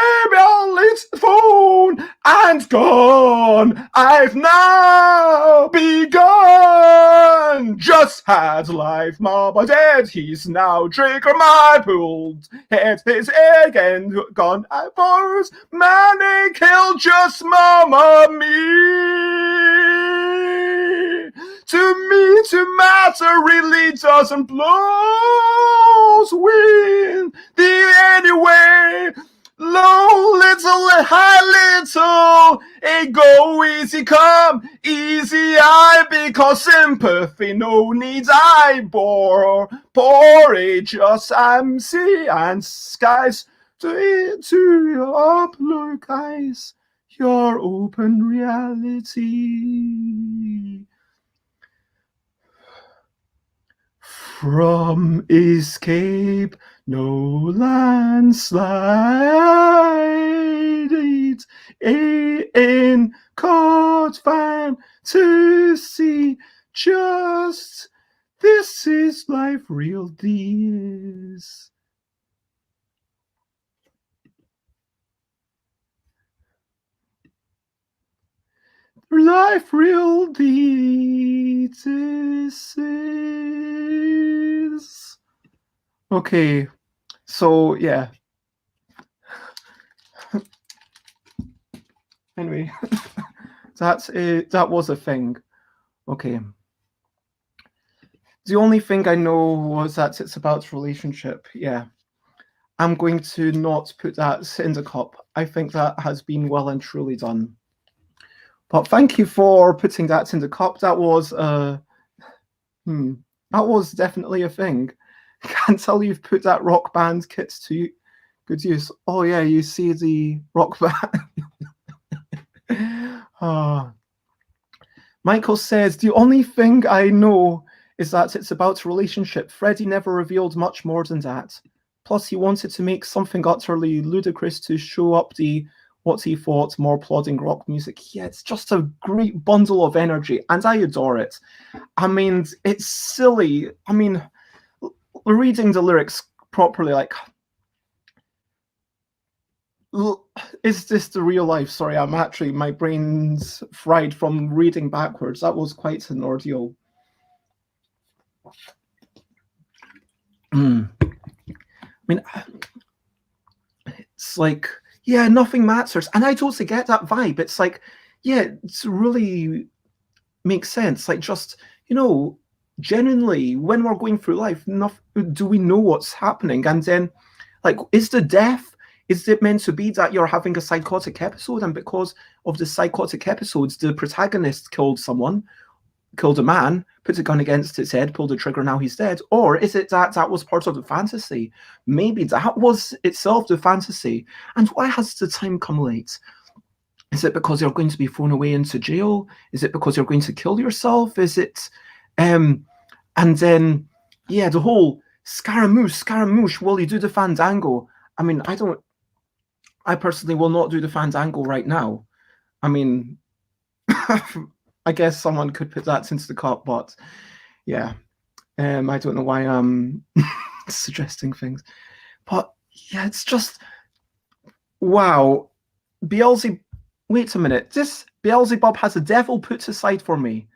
[SPEAKER 1] its phone and gone I've now begun just had life mama dead he's now trigger my pulled head his egg and gone I force man killed just mama me to matter really doesn't blows wind the anyway low little high little it go easy come easy I because sympathy no needs I bore porridge just sea and skies to your up look eyes your open reality from escape no landslide in caught fantasy just this is life real this life real this is okay so yeah anyway that's it that was a thing okay the only thing I know was that it's about relationship yeah I'm going to not put that in the cup I think that has been well and truly done but thank you for putting that in the cup that was definitely a thing I can't tell you've put that rock band kit to good use oh yeah you see the rock band Michael says the only thing I know is that it's about a relationship Freddie never revealed much more than that plus he wanted to make something utterly ludicrous to show up the what he thought more plodding rock music yeah it's just a great bundle of energy and I adore it I mean it's silly I mean reading the lyrics properly like is this the real life sorry I'm actually my brain's fried from reading backwards that was quite an ordeal I mean it's like yeah nothing matters and I totally get that vibe it's like yeah, it's really makes sense. Like just, you know, genuinely when we're going through life, do we know what's happening? And then like is the death, is it meant to be that you're having a psychotic episode and because of the psychotic episodes the protagonist killed someone, killed a man, put a gun against his head, pulled the trigger, now he's dead? Or is it that that was part of the fantasy? Maybe that was itself the fantasy. And why has the time come late? Is it because you're going to be thrown away into jail? Is it because you're going to kill yourself? Is it and then yeah, the whole Scaramouche, will you do the fandango? I mean, I personally will not do the fandango right now. I mean, I guess someone could put that into the cup, but yeah. I don't know why I'm suggesting things. But yeah, it's just wow. Beelzebub, wait a minute. This Beelzebub has a devil put aside for me.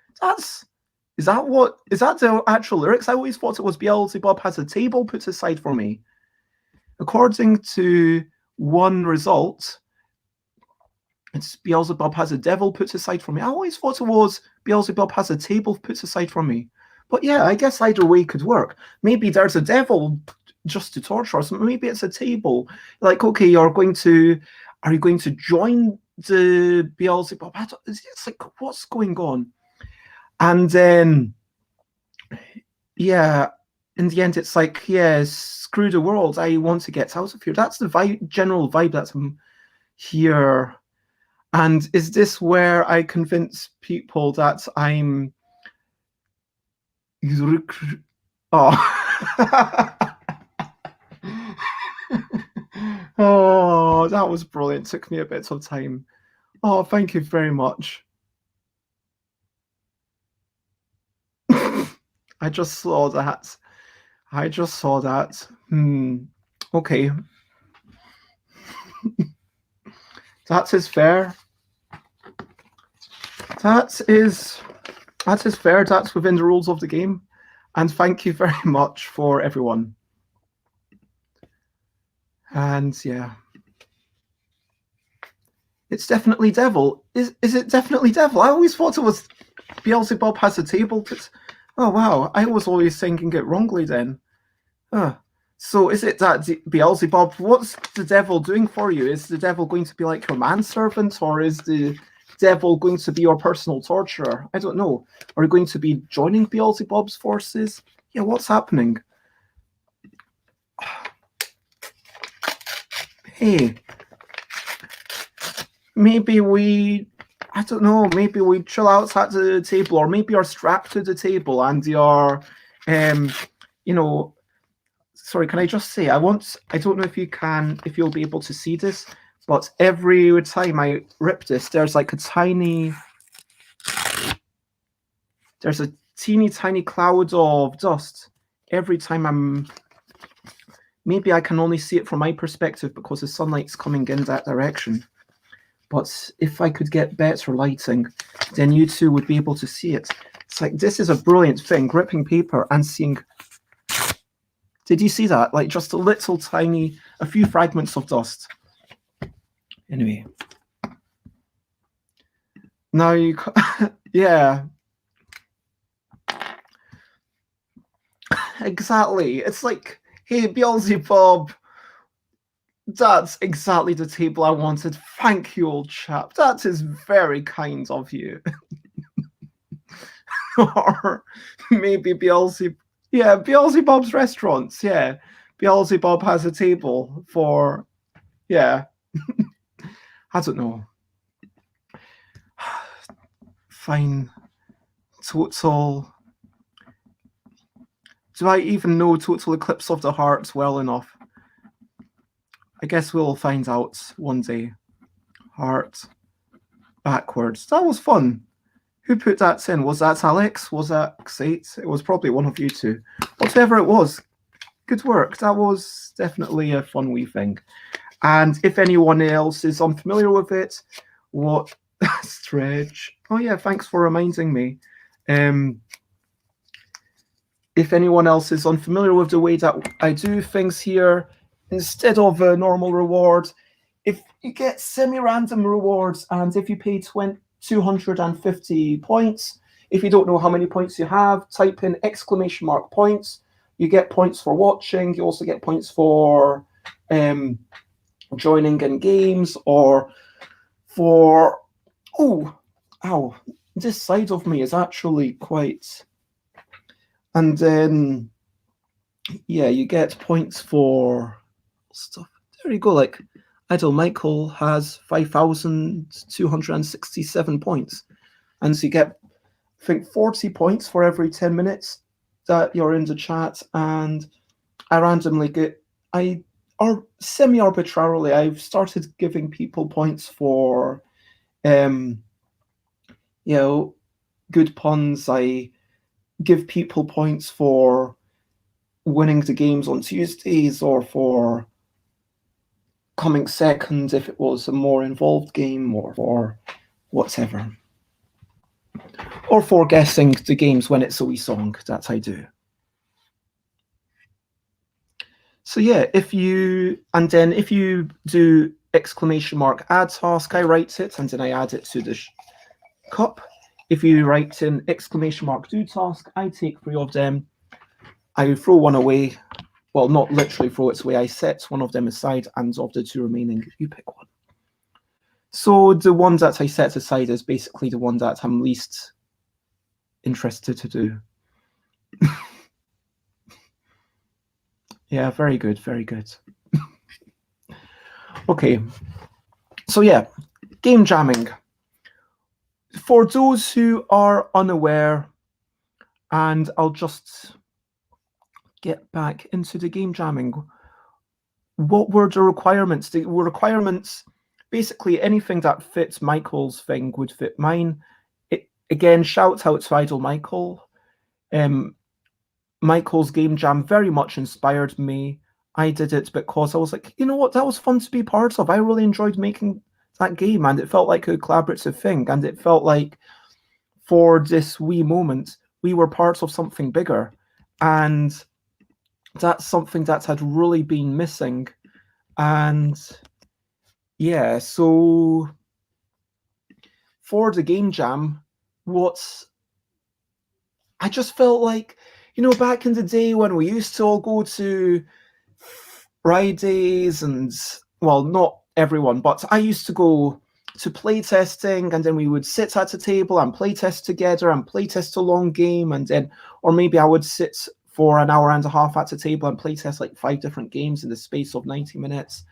[SPEAKER 1] Is that the actual lyrics? I always thought it was Beelzebub has a table put aside for me. According to one result, it's Beelzebub has a devil put aside for me. I always thought it was Beelzebub has a table put aside for me. But yeah, I guess either way could work. Maybe there's a devil just to torture us. Maybe it's a table. Like, okay, are you going to join the Beelzebub? It's like, what's going on? And then, yeah, in the end, it's like, yeah, screw the world. I want to get out of here. That's the general vibe that's here. And is this where I convince people that I'm... Oh. Oh, that was brilliant. Took me a bit of time. Oh, thank you very much. I just saw that. Okay. That is fair. That is fair. That's within the rules of the game. And thank you very much for everyone. And yeah. It's definitely devil. Is it definitely devil? I always thought it was Beelzebub has a table. Oh wow, I was always thinking it wrongly then. So is it that Beelzebub, what's the devil doing for you? Is the devil going to be like your manservant, or is the devil going to be your personal torturer? I don't know. Are you going to be joining Beelzebub's forces? Yeah, what's happening? Hey, maybe I don't know, maybe we chill out at the table, or maybe you're strapped to the table and you're, you know, sorry, can I just say, I don't know if you'll be able to see this, but every time I rip this, there's like there's a teeny tiny cloud of dust every time maybe I can only see it from my perspective because the sunlight's coming in that direction. But if I could get better lighting, then you two would be able to see it. It's like, this is a brilliant thing, gripping paper and seeing... Did you see that? Like just a few fragments of dust. Anyway. Now you... Yeah. Exactly. It's like, hey, Beelzebub, that's exactly the table I wanted. Thank you, old chap. That is very kind of you. Or maybe Beelzebub. Yeah, Beelzebub's restaurants. Yeah, Beelzebub has a table for... Yeah. I don't know. Fine. Total... Do I even know Total Eclipse of the Heart well enough? I guess we'll find out one day. Heart backwards. That was fun. Who put that in? Was that Alex? Was that Xate? It was probably one of you two. Whatever it was, good work. That was definitely a fun wee thing. And if anyone else is unfamiliar with it, what... Stretch. Oh yeah, thanks for reminding me. If anyone else is unfamiliar with the way that I do things here, instead of a normal reward, if you get semi-random rewards, and if you pay 250 points. If you don't know how many points you have, type in exclamation mark points. You get points for watching. You also get points for joining in games or for... Oh, ow. This side of me is actually quite... And then, yeah, you get points for stuff. There you go. Like, Idle Michael has 5,267 points. And so you get, I think, 40 points for every 10 minutes that you're in the chat. And I randomly or semi-arbitrarily, I've started giving people points for, you know, good puns. I give people points for winning the games on Tuesdays or for coming second if it was a more involved game or for whatever. Or for guessing the games when it's a wee song that I do. So yeah, if you do exclamation mark add task, I write it and then I add it to the cup. If you write in exclamation mark do task, I take 3 of them. I throw one away. Well, not literally throw it away. I set one of them aside, and of the 2 remaining, you pick one. So the one that I set aside is basically the one that I'm least interested to do. Yeah, very good, very good. Okay, so yeah, game jamming. For those who are unaware, and I'll just get back into the game jamming. What were the requirements? The requirements, basically anything that fits Michael's thing would fit mine. Again, shout out to Idle Michael. Michael's game jam very much inspired me. I did it because I was like, you know what, that was fun to be part of. I really enjoyed making that game, and it felt like a collaborative thing, and it felt like for this wee moment, we were part of something bigger. And that's something that had really been missing. And yeah, so for the game jam, I just felt like, you know, back in the day when we used to all go to Fridays and, well, not everyone, but I used to go to playtesting, and then we would sit at a table and playtest together and playtest a long game, and then, or maybe I would sit for an hour and a half at a table and playtest like 5 different games in the space of 90 minutes.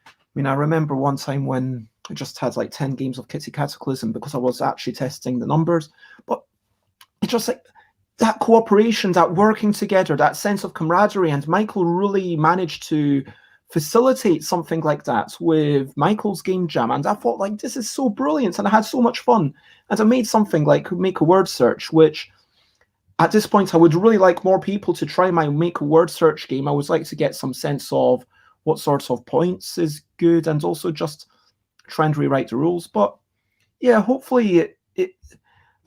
[SPEAKER 1] I mean, I remember one time when I just had like 10 games of Kitty Cataclysm because I was actually testing the numbers, but it's just like that cooperation, that working together, that sense of camaraderie, and Michael really managed to facilitate something like that with Michael's game jam, and I thought, like, this is so brilliant, and I had so much fun. And I made something like Make a Word Search, which at this point I would really like more people to try my Make a Word Search game. I would like to get some sense of what sorts of points is good, and also just try and rewrite the rules. But yeah, hopefully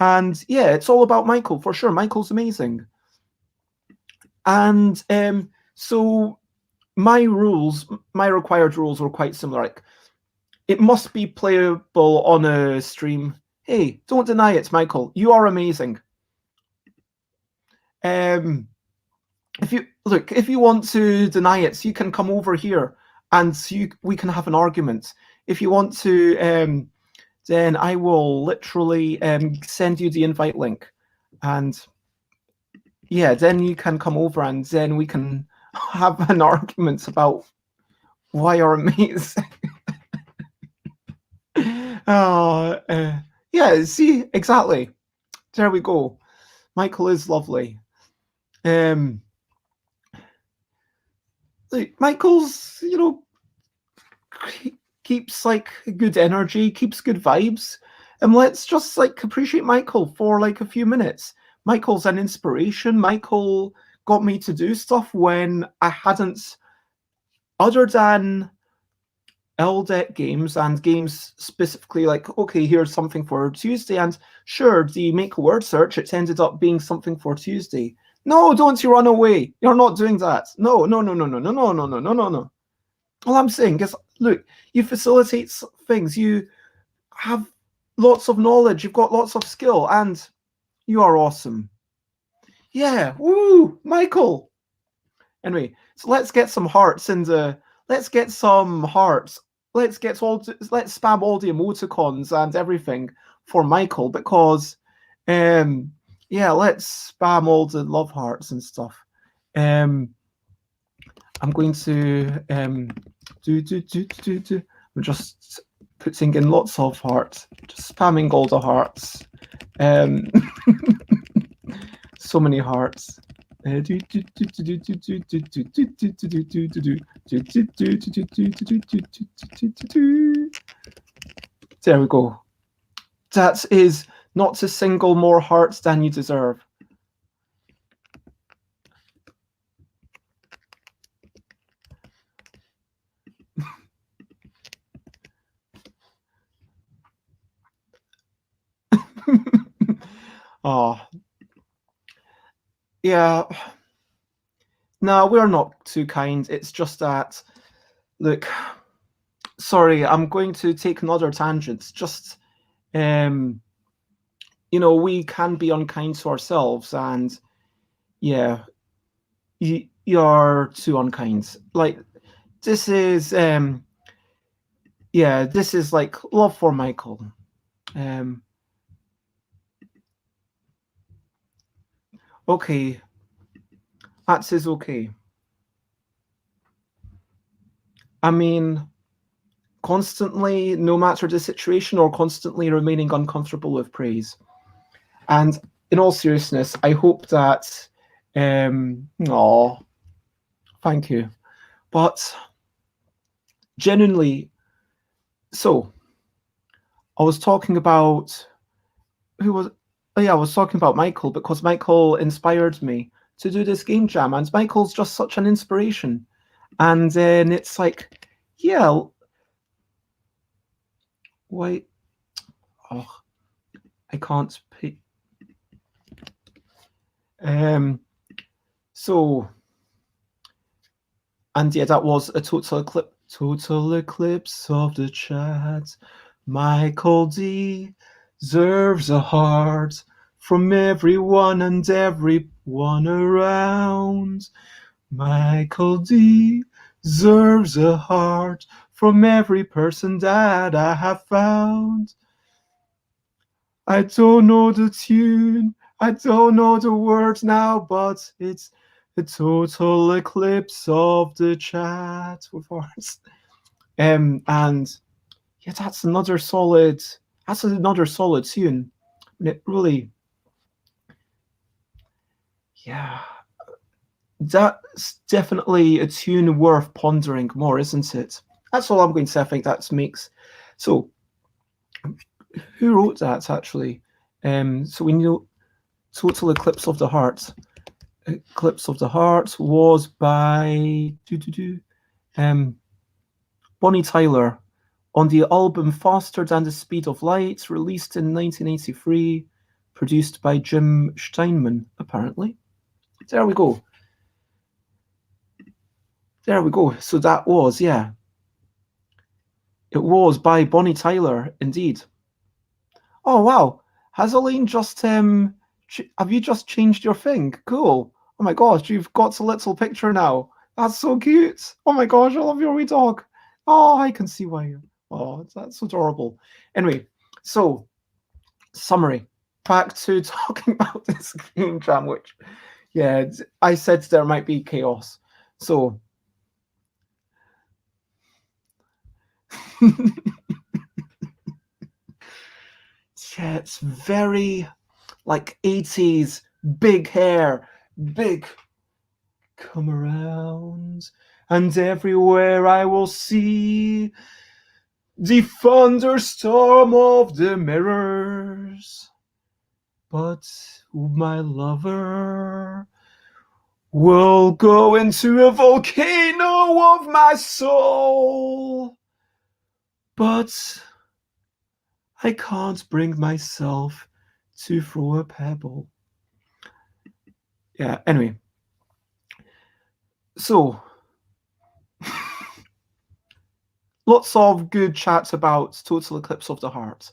[SPEAKER 1] and yeah, it's all about Michael for sure. Michael's amazing. And so my required rules were quite similar. Like, it must be playable on a stream. Hey, don't deny it, Michael. You are amazing. If you want to deny it, you can come over here and we can have an argument. If you want to, then I will literally send you the invite link, and yeah, then you can come over and then we can have an argument about why you're amazing. Yeah, see, exactly. There we go. Michael is lovely. Michael's, you know, keeps like good energy, keeps good vibes, and let's just like appreciate Michael for like a few minutes. Michael's an inspiration. Michael got me to do stuff when I hadn't, other than LDEC games and games specifically like, okay, here's something for Tuesday, and sure, the Make a Word Search, it ended up being something for Tuesday. No, don't you run away. You're not doing that. No. All I'm saying is, look, you facilitate things. You have lots of knowledge. You've got lots of skill, and you are awesome. Yeah, woo, Michael. Anyway, so let's get some hearts in the. Let's get some hearts. Let's spam all the emoticons and everything for Michael because, um, yeah, let's spam all the love hearts and stuff. Um, I'm going to do. I'm just putting in lots of hearts, just spamming all the hearts. Um, so many hearts. There we go. That is not a single more hearts than you deserve. Oh, yeah. No, we're not too kind. It's just that, look, sorry, I'm going to take another tangent. Just, um, we can be unkind to ourselves, and yeah, you're too unkind. Like, this is, yeah, this is like love for Michael. Um, okay, that is okay. I mean, constantly, no matter the situation, or constantly remaining uncomfortable with praise. And in all seriousness, I hope that, oh, thank you. But genuinely, so I was talking about who was, oh yeah, I was talking about Michael because Michael inspired me to do this game jam, and Michael's just such an inspiration. And then it's like, yeah, wait, oh, I can't pick. Um, so, and yeah, that was a total eclipse of the chat. Michael D deserves a heart from everyone and everyone around. Michael D deserves a heart from every person that I have found. I don't know the tune, I don't know the words now, but it's a total eclipse of the chat with hearts. And yeah, that's another solid tune. And it really, yeah, that's definitely a tune worth pondering more, isn't it? That's all I'm going to say. I think that makes so. Who wrote that actually? So we know Total Eclipse of the Heart. Eclipse of the Heart was by Bonnie Tyler on the album Faster Than the Speed of Light, released in 1983, produced by Jim Steinman, apparently. There we go. There we go. So that was, yeah. It was by Bonnie Tyler, indeed. Oh, wow. Has Elaine just, have you just changed your thing? Cool. Oh my gosh, you've got a little picture now. That's so cute. Oh my gosh, I love your wee dog. Oh, I can see why. Oh, that's adorable. Anyway, so summary. Back to talking about this game jam, which, yeah, I said there might be chaos. So, yeah, it's very like 80s, big hair, big come around, and everywhere I will see the thunderstorm of the mirrors. But my lover will go into a volcano of my soul. But I can't bring myself to throw a pebble. Yeah, anyway. So, lots of good chats about Total Eclipse of the Heart.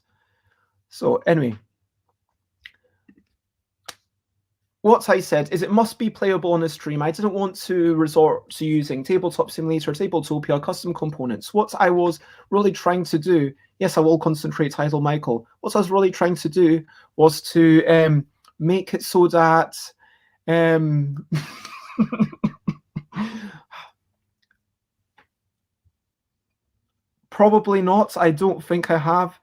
[SPEAKER 1] So anyway, what I said is it must be playable on a stream. I didn't want to resort to using Tabletop Simulator, Tabletopia, custom components. What I was really trying to do, yes, I will concentrate, Title Michael. What I was really trying to do was to make it so that probably not. I don't think I have.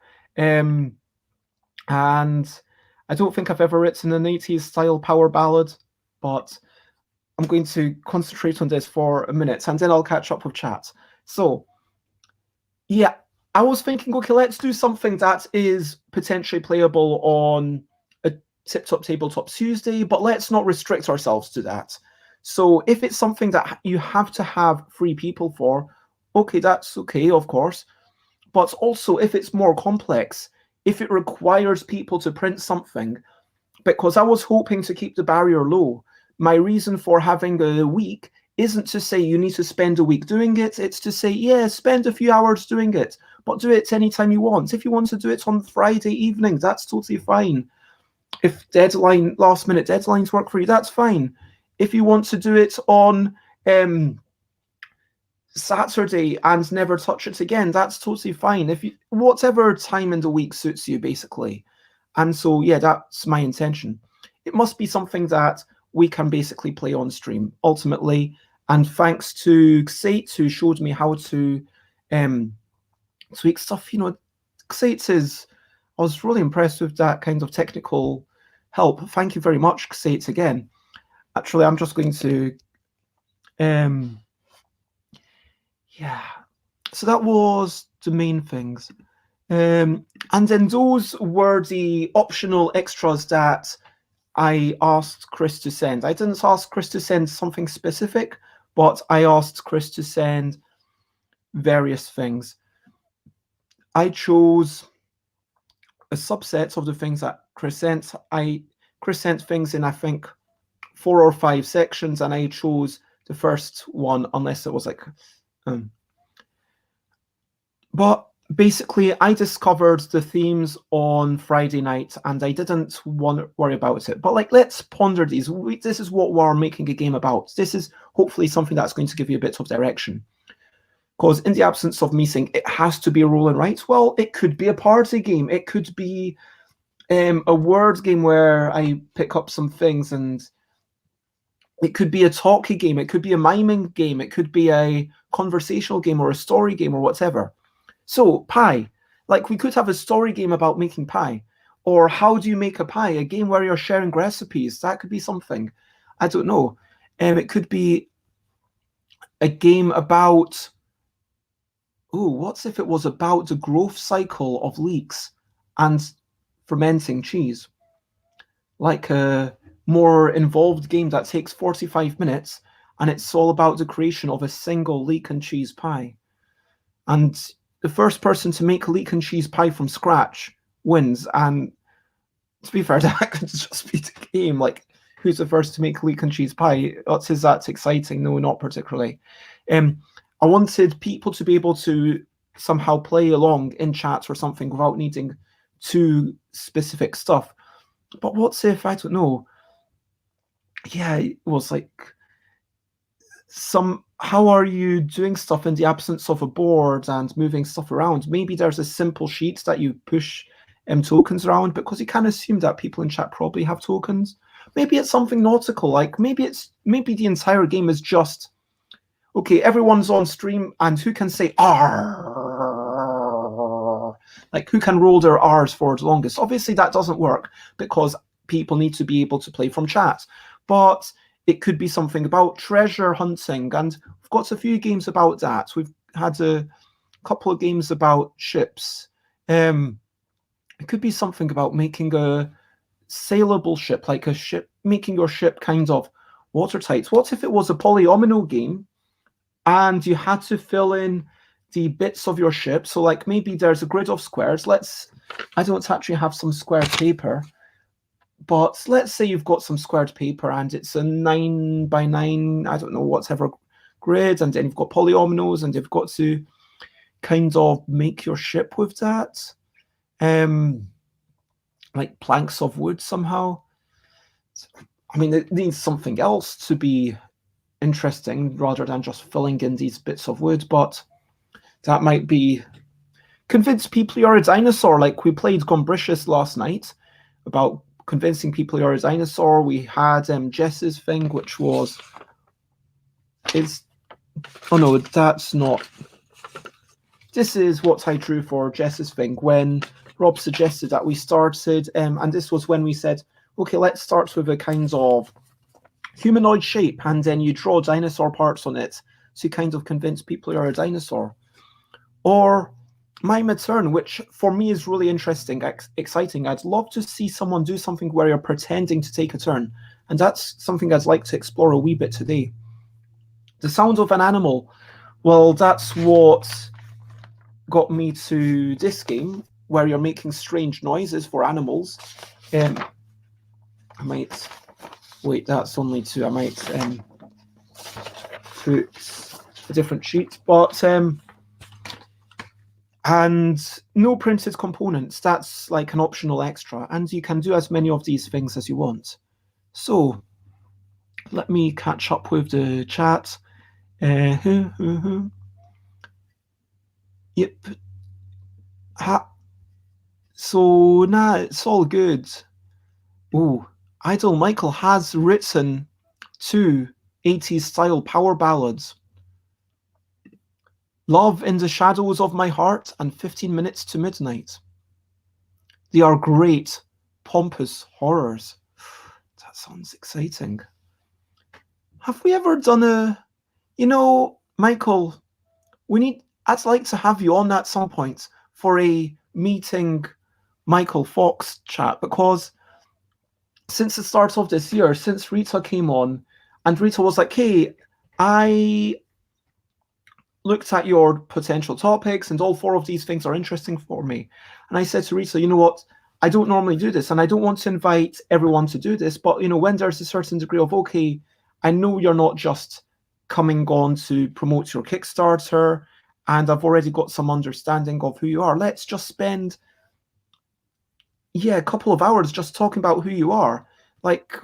[SPEAKER 1] And I don't think I've ever written an 80s style power ballad, but I'm going to concentrate on this for a minute and then I'll catch up with chat. So, yeah, I was thinking, okay, let's do something that is potentially playable on a Tip Top Tabletop Tuesday, but let's not restrict ourselves to that. So if it's something that you have to have 3 people for, okay, that's okay, of course. But also, if it's more complex, if it requires people to print something, because I was hoping to keep the barrier low, my reason for having a week isn't to say you need to spend a week doing it. It's to say, yeah, spend a few hours doing it, but do it anytime you want. If you want to do it on Friday evening, that's totally fine. If last minute deadlines work for you, that's fine. If you want to do it on Saturday and never touch it again, that's totally fine. If you, whatever time in the week suits you, basically. And so, yeah, that's my intention. It must be something that we can basically play on stream, ultimately. And thanks to Xate, who showed me how to tweak stuff, you know, Xate is, I was really impressed with that kind of technical help. Thank you very much, Xate, again. Actually, I'm just going to, yeah. So that was the main things. And then those were the optional extras that I asked Chris to send. I didn't ask Chris to send something specific, but I asked Chris to send various things. I chose a subset of the things that Chris sent. Chris sent things in, I think, 4 or 5 sections, and I chose the first one, unless it was like... But basically, I discovered the themes on Friday night, and I didn't want to worry about it. But like, let's ponder these. This is what we're making a game about. This is hopefully something that's going to give you a bit of direction. Because in the absence of me saying it has to be a roll and write, well, it could be a party game. It could be a word game where I pick up some things, and it could be a talky game. It could be a miming game. It could be a conversational game or a story game or whatever. So pie, like we could have a story game about making pie, or how do you make a pie? A game where you're sharing recipes. That could be something. I don't know. It could be a game about, what's if it was about the growth cycle of leeks and fermenting cheese? Like a more involved game that takes 45 minutes and it's all about the creation of a single leek and cheese pie. And the first person to make a leek and cheese pie from scratch wins. And to be fair, that could just be the game. Like, who's the first to make leek and cheese pie? Is that exciting? No, not particularly. I wanted people to be able to somehow play along in chats or something without needing too specific stuff. But what's if, I don't know, yeah, it was like how are you doing stuff in the absence of a board and moving stuff around? Maybe there's a simple sheet that you push tokens around, because you can assume that people in chat probably have tokens. Maybe it's something nautical, like maybe the entire game is just, okay, everyone's on stream and who can say R? Like, who can roll their R's for the longest? Obviously that doesn't work because people need to be able to play from chat. But it could be something about treasure hunting, and we've got a few games about that. We've had a couple of games about ships. It could be something about making a sailable ship, like a ship, making your ship kind of watertight. What if it was a polyomino game and you had to fill in the bits of your ship? So like maybe there's a grid of squares. I don't actually have some squared paper, but let's say you've got some squared paper and it's a 9x9, I don't know, whatever grid, and then you've got polyominoes and you've got to kind of make your ship with that. like planks of wood somehow. I mean, it needs something else to be interesting rather than just filling in these bits of wood, but that might be convince people you're a dinosaur. Like we played Gombricious last night about convincing people you're a dinosaur. We had Jess's thing, which was oh no, that's not. This is what I drew for Jess's thing when Rob suggested that we started, and this was when we said, okay, let's start with a kind of humanoid shape, and then you draw dinosaur parts on it, so you kind of convince people you're a dinosaur. Or mime a turn, which for me is really interesting, exciting. I'd love to see someone do something where you're pretending to take a turn, and that's something I'd like to explore a wee bit today. The sound of an animal, well, that's what got me to this game, where you're making strange noises for animals. I might wait, that's only two. I might put a different sheet, but and no printed components. That's like an optional extra, and you can do as many of these things as you want. So let me catch up with the chat. Yep. So nah, it's all good. Oh, Idol Michael has written 2 80s style power ballads. Love in the Shadows of My Heart and 15 Minutes to Midnight. They are great, pompous horrors. That sounds exciting. Have we ever done a... You know, Michael, I'd like to have you on at some point for a meeting Michael Fox chat, because since the start of this year, since Rita came on, and Rita was like, hey, I looked at your potential topics and all 4 of these things are interesting for me. And I said to Rita, you know what, I don't normally do this and I don't want to invite everyone to do this, but you know, when there's a certain degree of, okay, I know you're not just coming on to promote your Kickstarter and I've already got some understanding of who you are, let's just spend a couple of hours just talking about who you are. Like,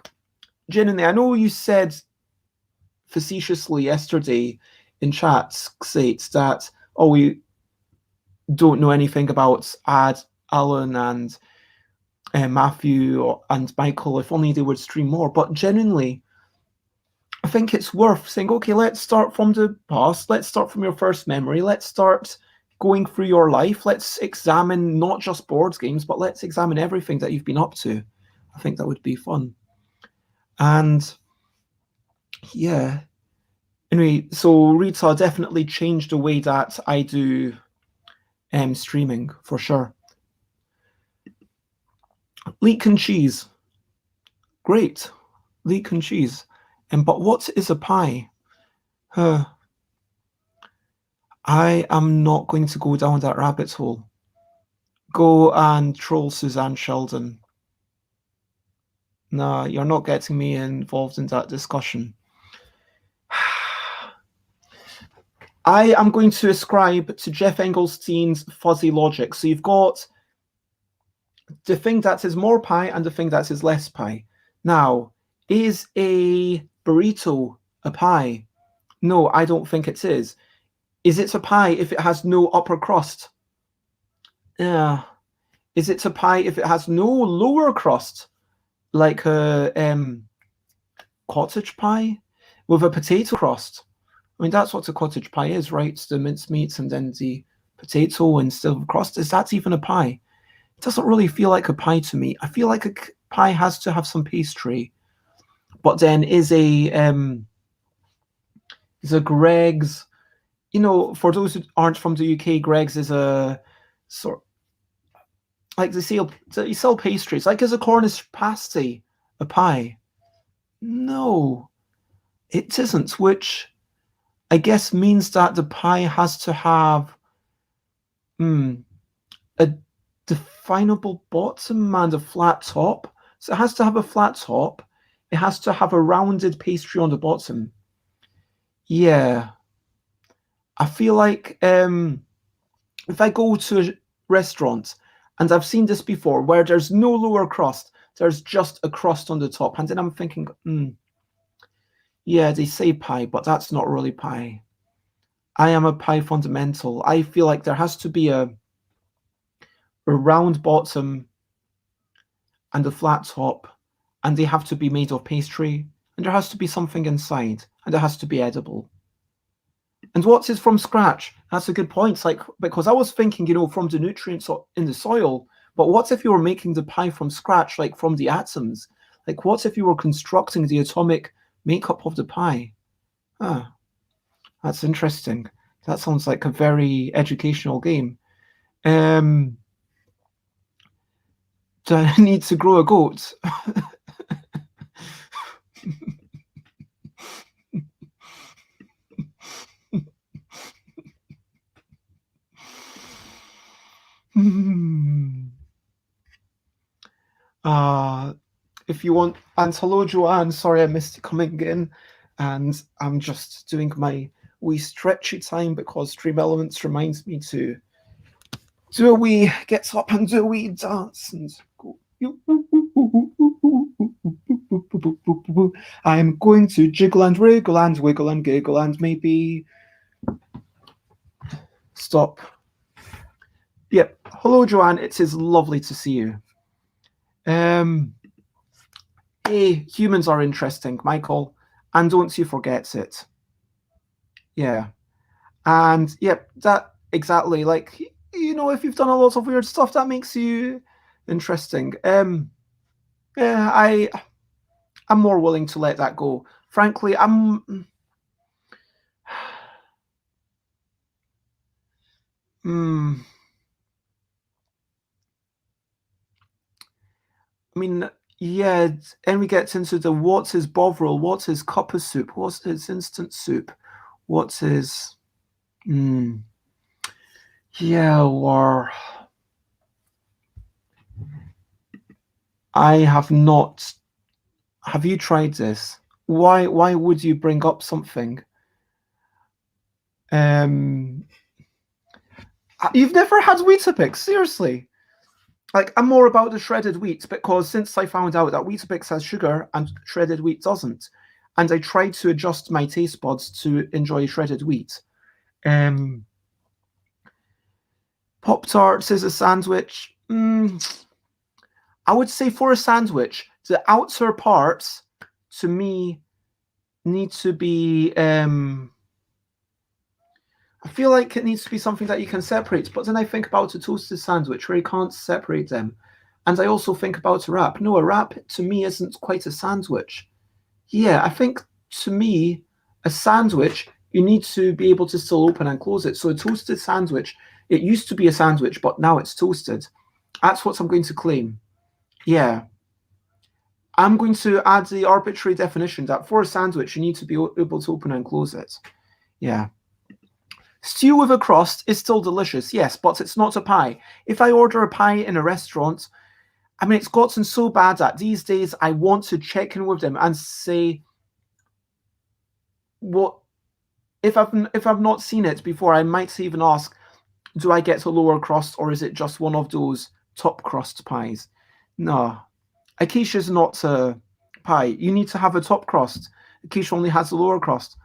[SPEAKER 1] genuinely, I know you said facetiously yesterday in chats that, oh, we don't know anything about Alan and Matthew and Michael, if only they would stream more. But genuinely, I think it's worth saying, okay, let's start from the past, let's start from your first memory, let's start going through your life, let's examine not just board games, but let's examine everything that you've been up to. I think that would be fun. And yeah, anyway, so Rita definitely changed the way that I do streaming, for sure. Leek and cheese. Great. Leek and cheese. But what is a pie? I am not going to go down that rabbit hole. Go and troll Suzanne Sheldon. Nah, you're not getting me involved in that discussion. I am going to ascribe to Jeff Engelstein's fuzzy logic. So you've got the thing that is more pie and the thing that is less pie. Now, is a burrito a pie? No, I don't think it is. Is it a pie if it has no upper crust? Yeah. Is it a pie if it has no lower crust? Like a cottage pie with a potato crust? I mean, that's what a cottage pie is, right? It's the mincemeat and then the potato instead of crust. Is that even a pie? It doesn't really feel like a pie to me. I feel like a pie has to have some pastry. But then is a Greg's, you know, for those who aren't from the UK, Greg's is a sort, like they sell pastries. Like, is a Cornish pasty a pie? No, it isn't, which I guess means that the pie has to have a definable bottom and a flat top. So it has to have a flat top. It has to have a rounded pastry on the bottom. Yeah. I feel like if I go to a restaurant And I've seen this before where there's no lower crust, there's just a crust on the top. And then I'm thinking, yeah, they say pie, but that's not really pie. I am a pie fundamental. I feel like there has to be a round bottom and a flat top, and they have to be made of pastry, and there has to be something inside, and it has to be edible. And what is from scratch? That's a good point. Like, because I was thinking, from the nutrients in the soil, but what if you were making the pie from scratch, like from the atoms? Like, what if you were constructing the atomic makeup of the pie? Ah, that's interesting. That sounds like a very educational game. Do I need to grow a goat? If you want, and hello Joanne, sorry I missed you coming in, and I'm just doing my wee stretchy time because Stream Elements reminds me to do a wee, get up and do a wee dance and go. I'm going to jiggle and wriggle and wiggle and giggle and maybe stop. Yep. Hello, Joanne. It is lovely to see you. Hey, humans are interesting, Michael, and don't you forget it. Yeah. And yep, that exactly. Like, if you've done a lot of weird stuff, that makes you interesting. Yeah, I'm more willing to let that go. Frankly, I mean, yeah, and we get into the what's his bovril, what's his cup of soup, what's his instant soup, what's his, yeah, or I have not. Have you tried this? Why would you bring up something? You've never had Weetabix, seriously? Like, I'm more about the shredded wheat because since I found out that Weetabix has sugar and shredded wheat doesn't, and I tried to adjust my taste buds to enjoy shredded wheat. Pop-Tarts is a sandwich. I would say for a sandwich, the outer parts, to me, need to be... I feel like it needs to be something that you can separate, but then I think about a toasted sandwich where you can't separate them. And I also think about a wrap. No, a wrap to me isn't quite a sandwich. Yeah, I think to me, a sandwich, you need to be able to still open and close it. So a toasted sandwich, it used to be a sandwich, but now it's toasted. That's what I'm going to claim. Yeah. I'm going to add the arbitrary definition that for a sandwich, you need to be able to open and close it. Yeah. Stew with a crust is still delicious, yes, but it's not a pie. If I order a pie in a restaurant, I mean, it's gotten so bad that these days I want to check in with them and say, what if I've not seen it before, I might even ask, do I get a lower crust or is it just one of those top crust pies? No, a quiche is not a pie. You need to have a top crust. A quiche only has a lower crust.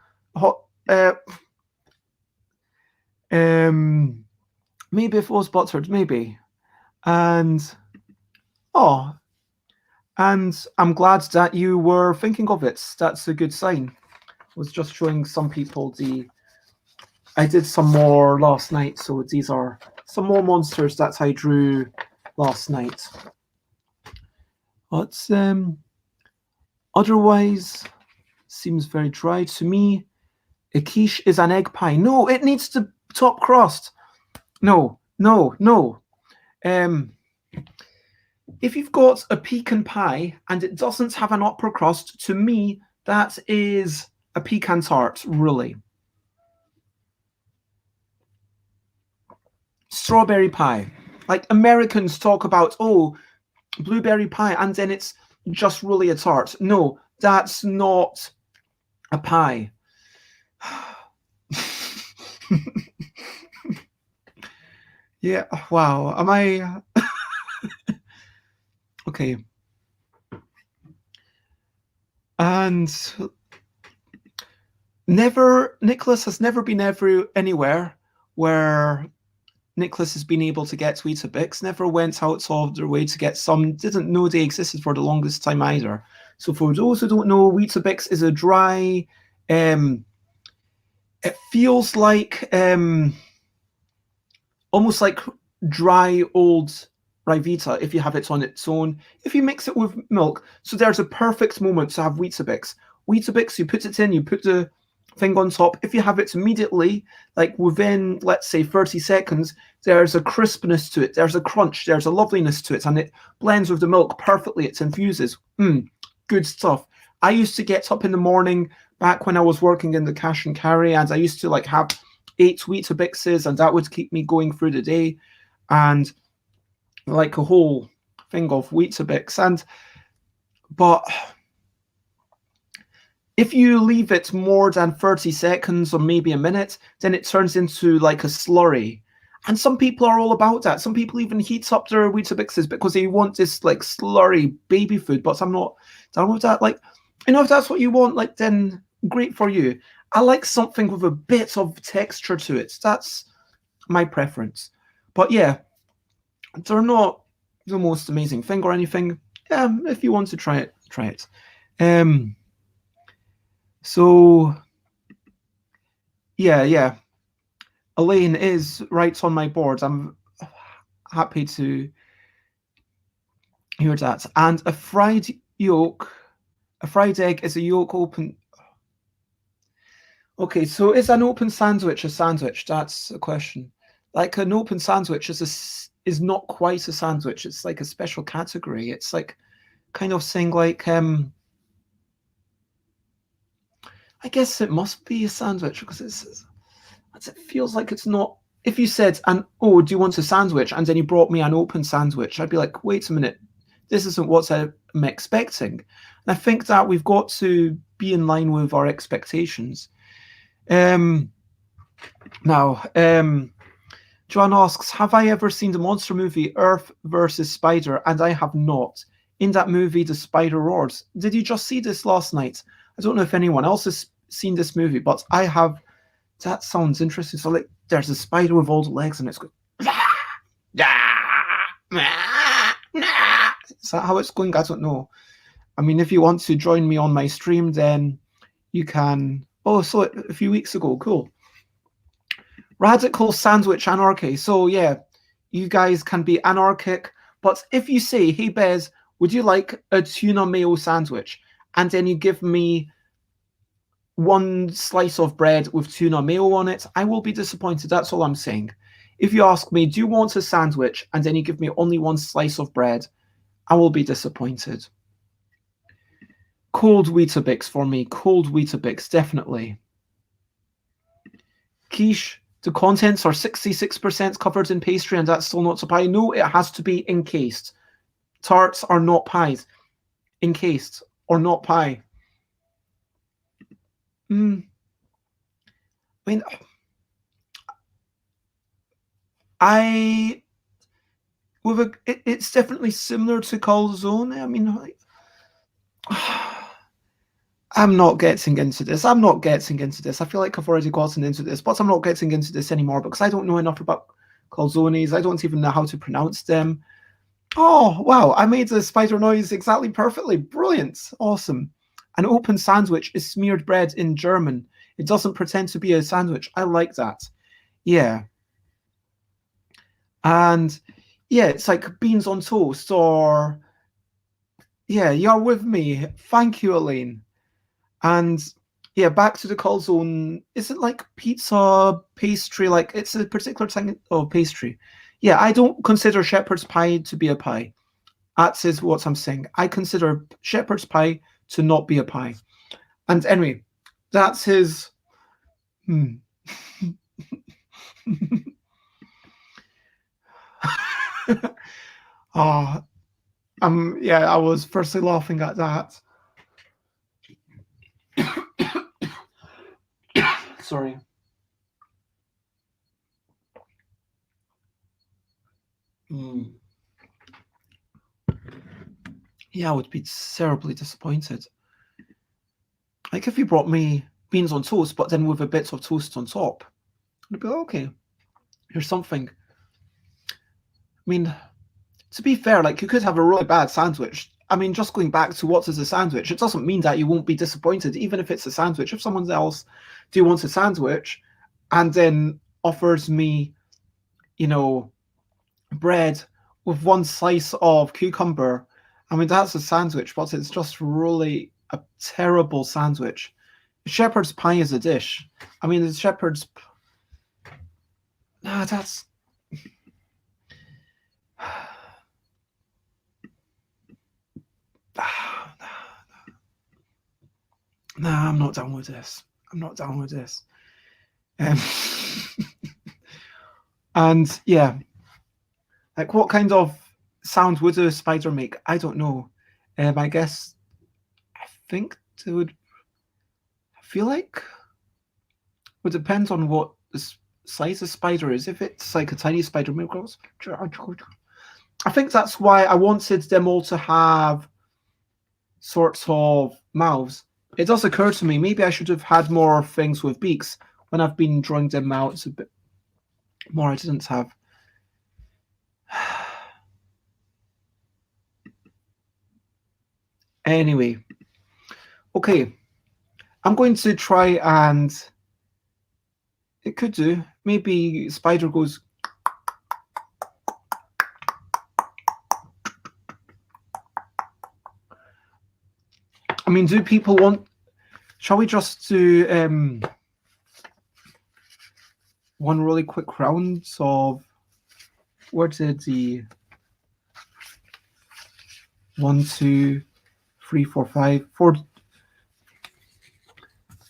[SPEAKER 1] Maybe if it was buttered, maybe. And and I'm glad that you were thinking of it. That's a good sign. I was just showing some people I did some more last night, so these are some more monsters that I drew last night. But otherwise, seems very dry to me. A quiche is an egg pie. No, it needs the top crust. No. If you've got a pecan pie and it doesn't have an upper crust, to me, that is a pecan tart, really. Strawberry pie. Like Americans talk about, blueberry pie, and then it's just really a tart. No, that's not a pie. Yeah, wow. Am I... Okay. And Nicholas has never been anywhere where Nicholas has been able to get Weetabix, never went out of their way to get some, didn't know they existed for the longest time either. So for those who don't know, Weetabix is a dry, it feels like almost like dry old Rivita if you have it on its own, if you mix it with milk. So there's a perfect moment to have Weetabix. Weetabix, you put it in, you put the thing on top. If you have it immediately, like within, let's say, 30 seconds, there's a crispness to it, there's a crunch, there's a loveliness to it, and it blends with the milk perfectly. It infuses. Good stuff. I used to get up in the morning back when I was working in the cash and carry, and I used to like have 8 Weetabixes, and that would keep me going through the day, and like a whole thing of Weetabix. But if you leave it more than 30 seconds or maybe a minute, then it turns into like a slurry. And some people are all about that. Some people even heat up their Weetabixes because they want this like slurry baby food. But I'm not done with that. Like, if that's what you want, like, then great for you. I like something with a bit of texture to it. That's my preference. But yeah, they're not the most amazing thing or anything. If you want to try it, try it. So yeah. Elaine is right on my board. I'm happy to hear that. And a fried egg is a yolk open. Okay, so is an open sandwich a sandwich? That's a question. Like an open sandwich is not quite a sandwich. It's like a special category. It's like kind of saying like I guess it must be a sandwich because it feels like it's not. If you said, do you want a sandwich? And then you brought me an open sandwich, I'd be like, wait a minute, this isn't what I'm expecting. And I think that we've got to be in line with our expectations. Now, Joanne asks, have I ever seen the monster movie Earth versus Spider? And I have not. In that movie, the spider roars. Did you just see this last night? I don't know if anyone else has seen this movie, but I have. That sounds interesting. So, like, there's a spider with all the legs, and it's going. Is that how it's going? I don't know. I mean, if you want to join me on my stream, then you can. Oh, so a few weeks ago, cool. Radical sandwich anarchy. So yeah, you guys can be anarchic, but if you say, "Hey Bez, would you like a tuna mayo sandwich?" and then you give me one slice of bread with tuna mayo on it, I will be disappointed. That's all I'm saying. If you ask me, do you want a sandwich? And then you give me only one slice of bread, I will be disappointed. Cold Weetabix for me. Cold Weetabix, definitely. Quiche, the contents are 66% covered in pastry, and that's still not a pie. No, it has to be encased. Tarts are not pies. Encased or not pie. I mean, it's definitely similar to calzone. I mean, I'm not getting into this. I feel like I've already gotten into this, but I'm not getting into this anymore because I don't know enough about calzones. I don't even know how to pronounce them. Oh, wow. I made the spider noise exactly perfectly. Brilliant. Awesome. An open sandwich is smeared bread in German. It doesn't pretend to be a sandwich. I like that. Yeah. And yeah, it's like beans on toast or yeah, you're with me. Thank you, Elaine. And yeah, back to the calzone. Is it like pizza pastry? Like it's a particular type of pastry. Yeah, I don't consider shepherd's pie to be a pie. That is what I'm saying. I consider shepherd's pie to not be a pie. And anyway, that's his. Oh, yeah, I was firstly laughing at that. Sorry. Yeah, I would be terribly disappointed. Like if you brought me beans on toast, but then with a bit of toast on top, I'd be like, okay, here's something. I mean, to be fair, like you could have a really bad sandwich. I mean, just going back to what is a sandwich, it doesn't mean that you won't be disappointed, even if it's a sandwich. If someone else do wants a sandwich and then offers me, bread with one slice of cucumber, I mean, that's a sandwich, but it's just really a terrible sandwich. Shepherd's pie is a dish. I mean, the shepherd's. Nah, that's. Nah, I'm not down with this. I'm not down with this. Um, and yeah, like what kind of sound would a spider make? I don't know. I guess I think it would. I feel like it would depend on what the size of spider is. If it's like a tiny spider, maybe goes. I think that's why I wanted them all to have sorts of mouths. It does occur to me, maybe I should have had more things with beaks when I've been drawing them out. It's a bit more I didn't have. Anyway, okay, I'm going to try and it could do. Maybe spider goes. I mean, do people want? Shall we just do one really quick round of where did the 1, 2, 3, 4, 5, 4?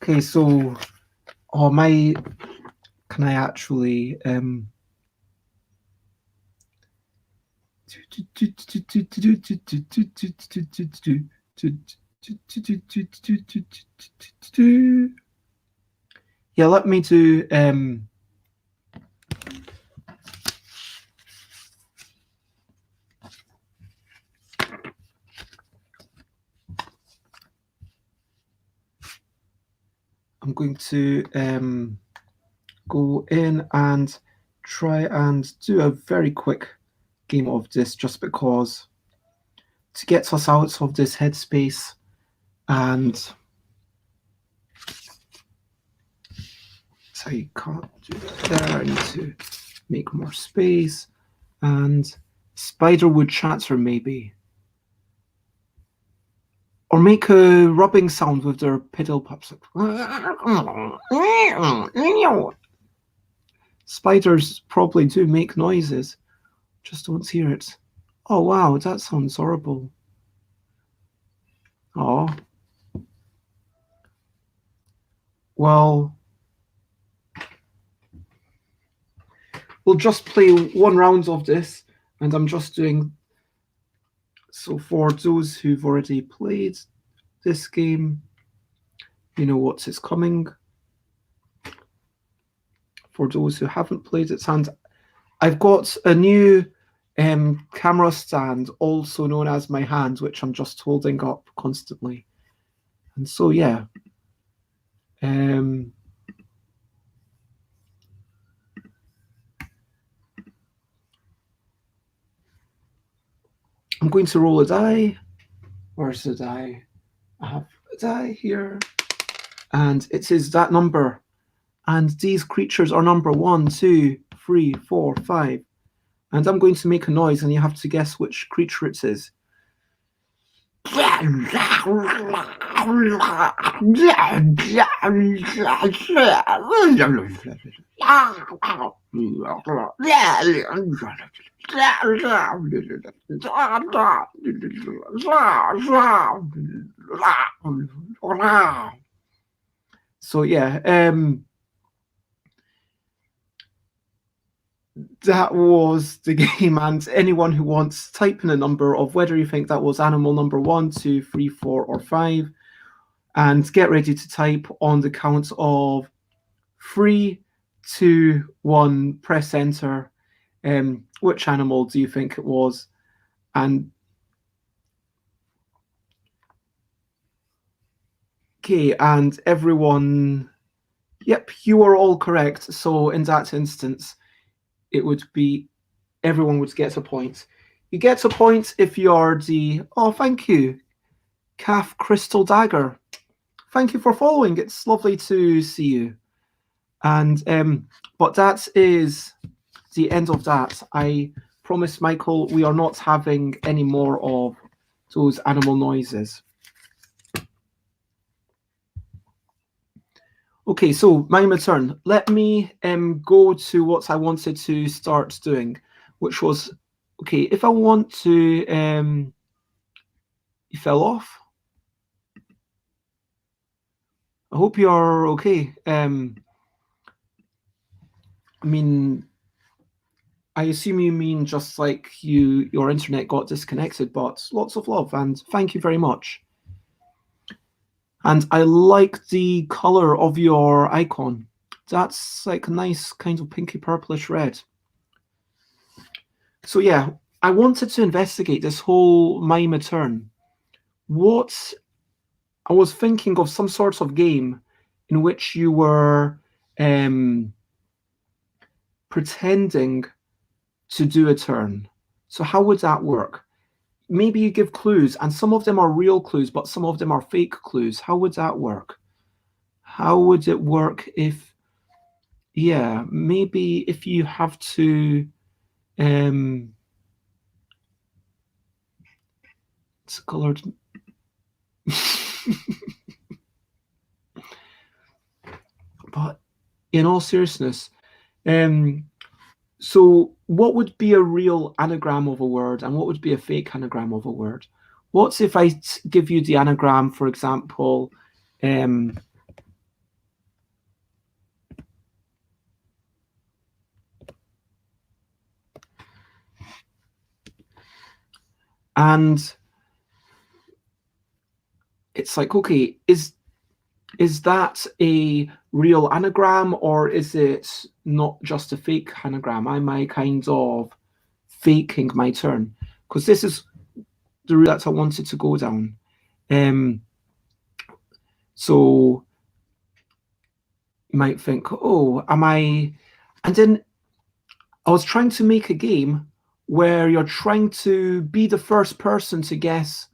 [SPEAKER 1] Okay, so my can I actually yeah, let me do I'm going to go in and try and do a very quick game of this just because to get us out of this headspace and so you can't do that there. I need to make more space and spiderwood chatter maybe. Or make a rubbing sound with their pedal pups. Spiders probably do make noises, just don't hear it. Oh wow, that sounds horrible. Oh. Well, we'll just play one round of this, and I'm just doing. So for those who've already played this game, you know what is coming. For those who haven't played it, and I've got a new camera stand, also known as my hand, which I'm just holding up constantly. And so, yeah. I'm going to roll a die. Where's the die? I have a die here. And it is that number. And these creatures are number 1, 2, 3, 4, 5. And I'm going to make a noise, and you have to guess which creature it is. So yeah, that was the game, and anyone who wants, type in a number of whether you think that was animal number 1, 2, 3, 4, or 5, and get ready to type on the count of 3, 2, 1, press enter. Which animal do you think it was? And Okay, and everyone, yep, you are all correct. So in that instance, it would be everyone would get a point. You get a point if you're the, oh, thank you, Calf Crystal Dagger. Thank you for following. It's lovely to see you. And but that is the end of that. I promise, Michael, we are not having any more of those animal noises. Okay, so my turn. Let me go to what I wanted to start doing, which was, okay, if I want to, you fell off. I hope you're okay. I mean, I assume you mean just like your internet got disconnected, but lots of love and thank you very much. And I like the color of your icon. That's like a nice kind of pinky purplish red. So yeah, I wanted to investigate this whole mime turn. What I was thinking of some sort of game in which you were pretending to do a turn. So how would that work? Maybe you give clues, and some of them are real clues, but some of them are fake clues. How would that work? How would it work if, yeah, maybe if you have to, it's colored. But in all seriousness, so what would be a real anagram of a word and what would be a fake anagram of a word? What if I give you the anagram, for example, and it's like, okay, is that a real anagram or is it not just a fake anagram? Am I kind of faking my turn? Because this is the route that I wanted to go down. So you might think, oh, am I? And then I was trying to make a game where you're trying to be the first person to guess,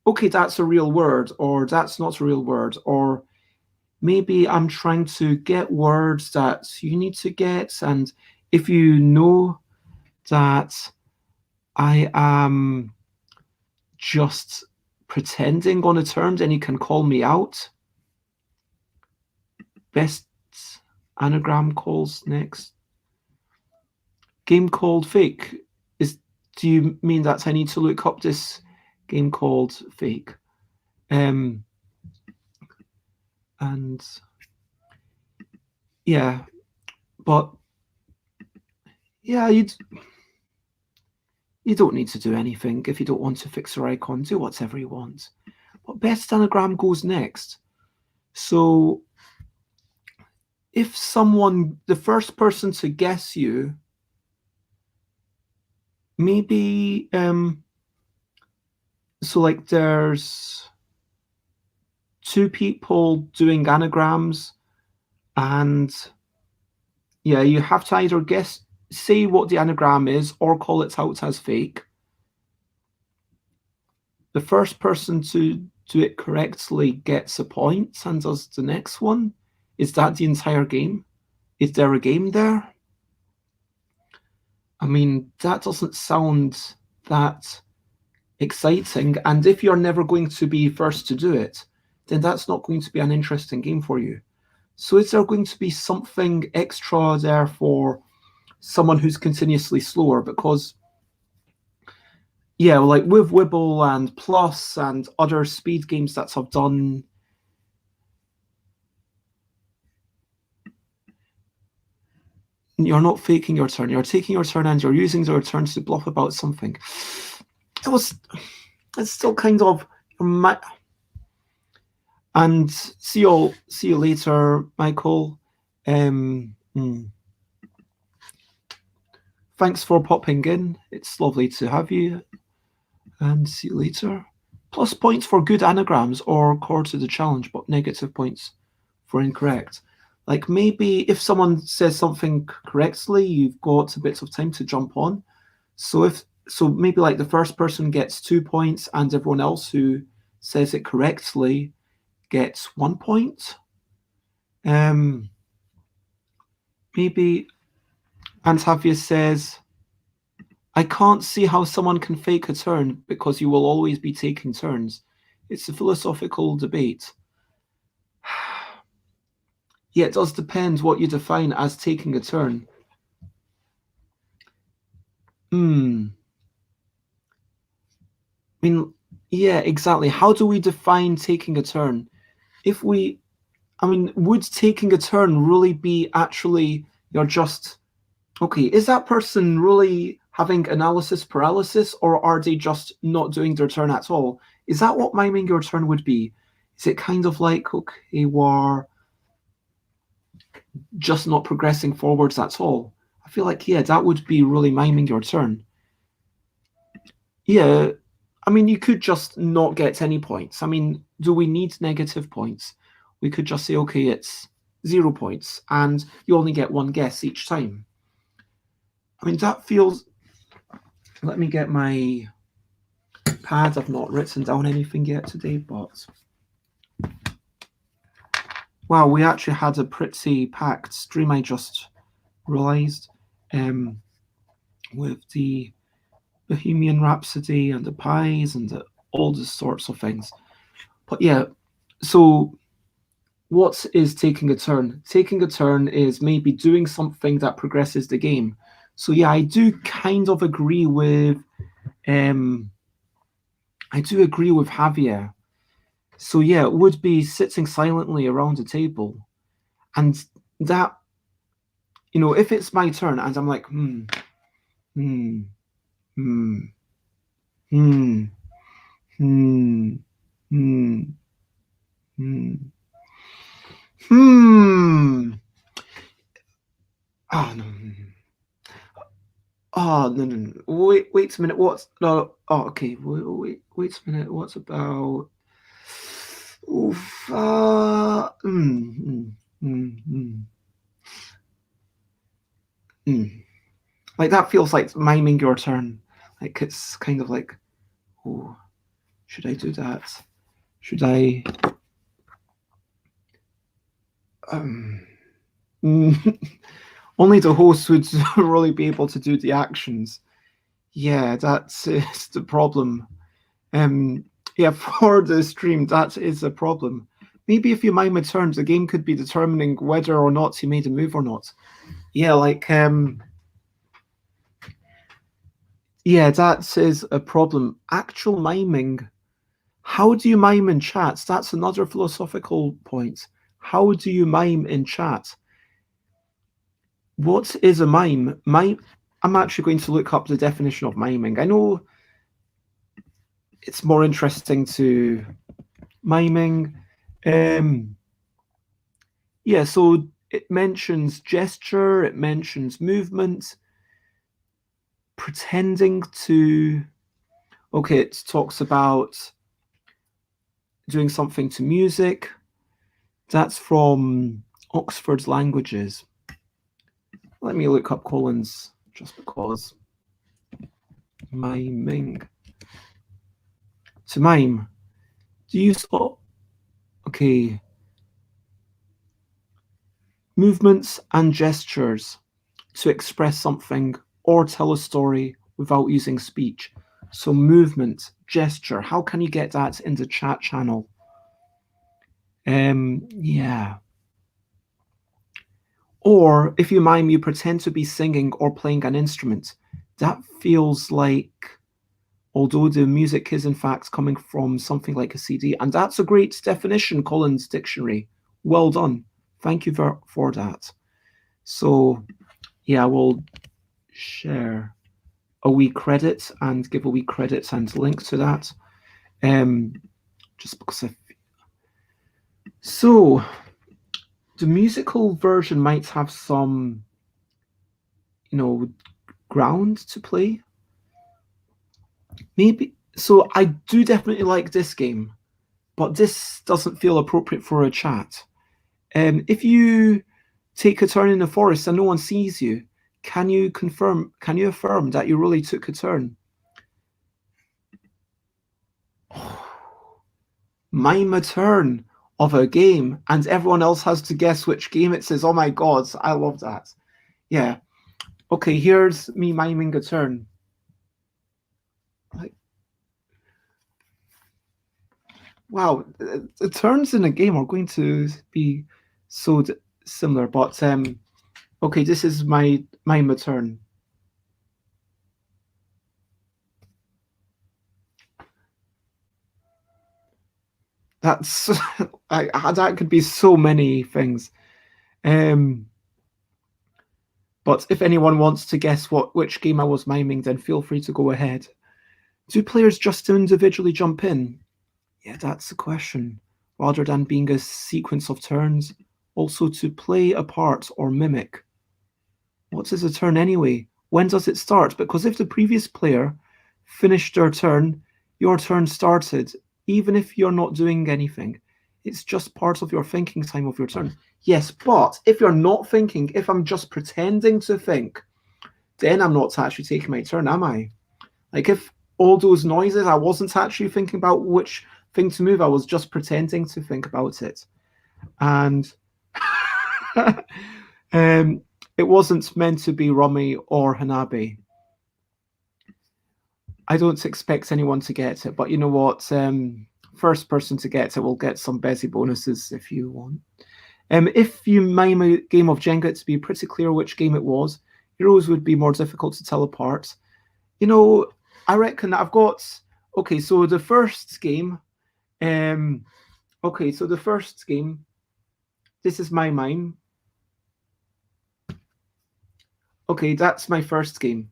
[SPEAKER 1] okay, that's a real word, or that's not a real word, or maybe I'm trying to get words that you need to get. And if you know that I am just pretending on a term, then you can call me out. Best anagram calls next. Game called Fake. Do you mean that I need to look up this game called Fake? And yeah, but yeah, you don't need to do anything if you don't want to fix your icon. Do whatever you want. But best anagram goes next. So if someone, the first person to guess you, maybe so like there's two people doing anagrams and yeah, you have to either say what the anagram is or call it out as fake. The first person to do it correctly gets a point and does the next one. Is that the entire game? Is there a game there? I mean, that doesn't sound that exciting. And if you're never going to be first to do it, then that's not going to be an interesting game for you. So is there going to be something extra there for someone who's continuously slower? Because, yeah, like with Wibble and Plus and other speed games that I've done, you're not faking your turn. You're taking your turn and you're using your turn to bluff about something. It's still kind of, and see you later, Michael. Thanks for popping in. It's lovely to have you. And see you later. Plus points for good anagrams or core to the challenge, but negative points for incorrect. Like maybe if someone says something correctly, you've got a bit of time to jump on. So maybe like the first person gets 2 points and everyone else who says it correctly gets 1 point. Maybe Antavia says, I can't see how someone can fake a turn because you will always be taking turns. It's a philosophical debate. Yeah, it does depend what you define as taking a turn. I mean, yeah, exactly. How do we define taking a turn? Would taking a turn really be actually you're just okay, is that person really having analysis paralysis or are they just not doing their turn at all? Is that what miming your turn would be? Is it kind of like, okay, we're just not progressing forwards at all? I feel like, yeah, that would be really miming your turn. Yeah, I mean, you could just not get any points. I mean, do we need negative points? We could just say, okay, it's 0 points and you only get one guess each time. I mean, that feels. Let me get my pad. I've not written down anything yet today, but wow, we actually had a pretty packed stream. I just realised, with the Bohemian Rhapsody and the pies and all these sorts of things. But yeah, so what is taking a turn? Taking a turn is maybe doing something that progresses the game. So yeah, I do kind of agree with Javier. So yeah, it would be sitting silently around a table. And that, if it's my turn and I'm like, hmm, hmm, hmm, hmm, hmm, hmm, hmm, hmm. Oh no. Oh no no no. Wait a minute. What's no? Oh okay. Wait a minute. What's about? Oof. Like that feels like miming your turn. Like it's kind of like, oh, should I do that? Should I? Only the host would really be able to do the actions. Yeah, that's the problem. Yeah, for the stream, that is a problem. Maybe if you mime a turn, the game could be determining whether or not he made a move or not. Yeah, like yeah, that is a problem. Actual miming. How do you mime in chat? That's another philosophical point. How do you mime in chat? What is a mime? I'm actually going to look up the definition of miming. I know it's more interesting to miming. Yeah, so it mentions gesture, it mentions movement, pretending to. Okay, it talks about doing something to music. That's from Oxford's Languages. Let me look up Collins just because. Miming. To mime. Do you saw? Okay. Movements and gestures to express something or tell a story without using speech. So movement, gesture. How can you get that in the chat channel? Yeah. Or if you mime, you pretend to be singing or playing an instrument. That feels like, although the music is in fact coming from something like a CD, and that's a great definition, Collins Dictionary. Well done. Thank you for that. So, yeah, we'll share a wee credit and give a wee credit and link to that. Just because so the musical version might have some, ground to play. Maybe So I do definitely like this game, but this doesn't feel appropriate for a chat. If you take a turn in the forest and no one sees you, can you confirm? Can you affirm that you really took a turn? Mime a turn of a game, and everyone else has to guess which game it says. Oh my god, I love that. Yeah. Okay, here's me miming a turn. Like, wow, the turns in a game are going to be so similar. But okay, this is my mime a turn. That's that could be so many things. Um, but if anyone wants to guess which game I was miming, then feel free to go ahead. Do players just individually jump in? Yeah, that's the question. Rather than being a sequence of turns, also to play a part or mimic. What is a turn anyway? When does it start? Because if the previous player finished their turn, your turn started, even if you're not doing anything. It's just part of your thinking time of your turn. Yes, but if you're not thinking, if I'm just pretending to think, then I'm not actually taking my turn, am I? Like if all those noises, I wasn't actually thinking about which thing to move, I was just pretending to think about it. And it wasn't meant to be Rummy or Hanabi. I don't expect anyone to get it, but you know what? First person to get it will get some Bessie bonuses if you want. If you mime a game of Jenga to be pretty clear which game it was, heroes would be more difficult to tell apart. You know, I reckon I've got. Okay, so the first game. Okay, so the first game. This is my mime. Okay, that's my first game.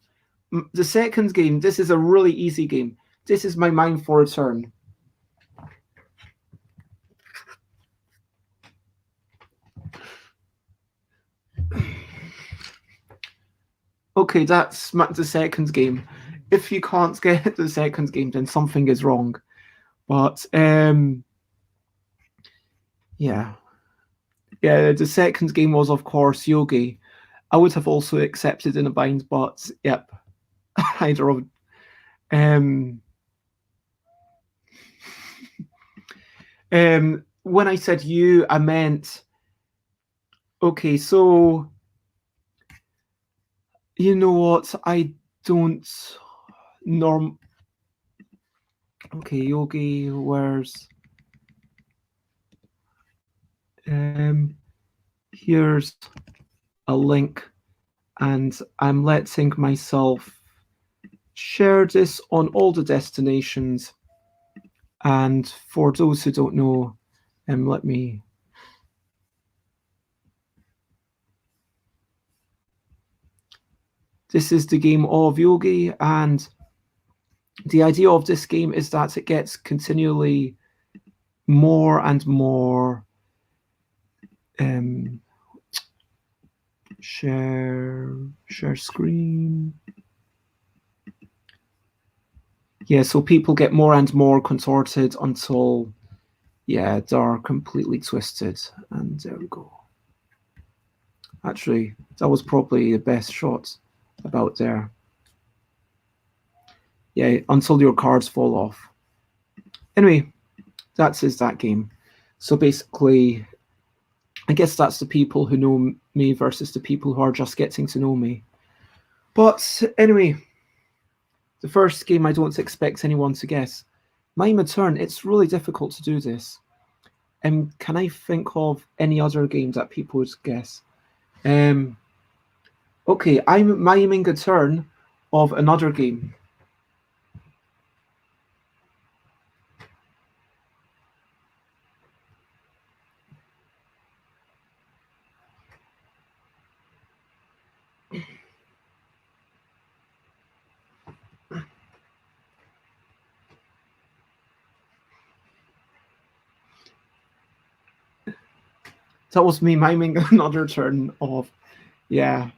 [SPEAKER 1] The second game, this is a really easy game. This is my mime for a turn. Okay, that's the second game. If you can't get the second game, then something is wrong. But yeah, the second game was of course Yogi. I would have also accepted in a bind, but yep, either of. Um, when I said you, I meant okay. So you know what? I don't norm. Okay, Yogi, where's here's a link, and I'm letting myself share this on all the destinations. And for those who don't know, let me. This is the game of Yogi, and the idea of this game is that it gets continually more and more share screen. Yeah, so people get more and more contorted until they're completely twisted. And there we go. Actually, that was probably the best shot about there. Yeah, until your cards fall off. Anyway, that is that game. So basically, I guess that's the people who know me versus the people who are just getting to know me. But anyway, the first game I don't expect anyone to guess. Mime a turn, it's really difficult to do this. Can I think of any other games that people would guess? Okay, I'm miming a turn of another game. That was me miming another turn of, yeah.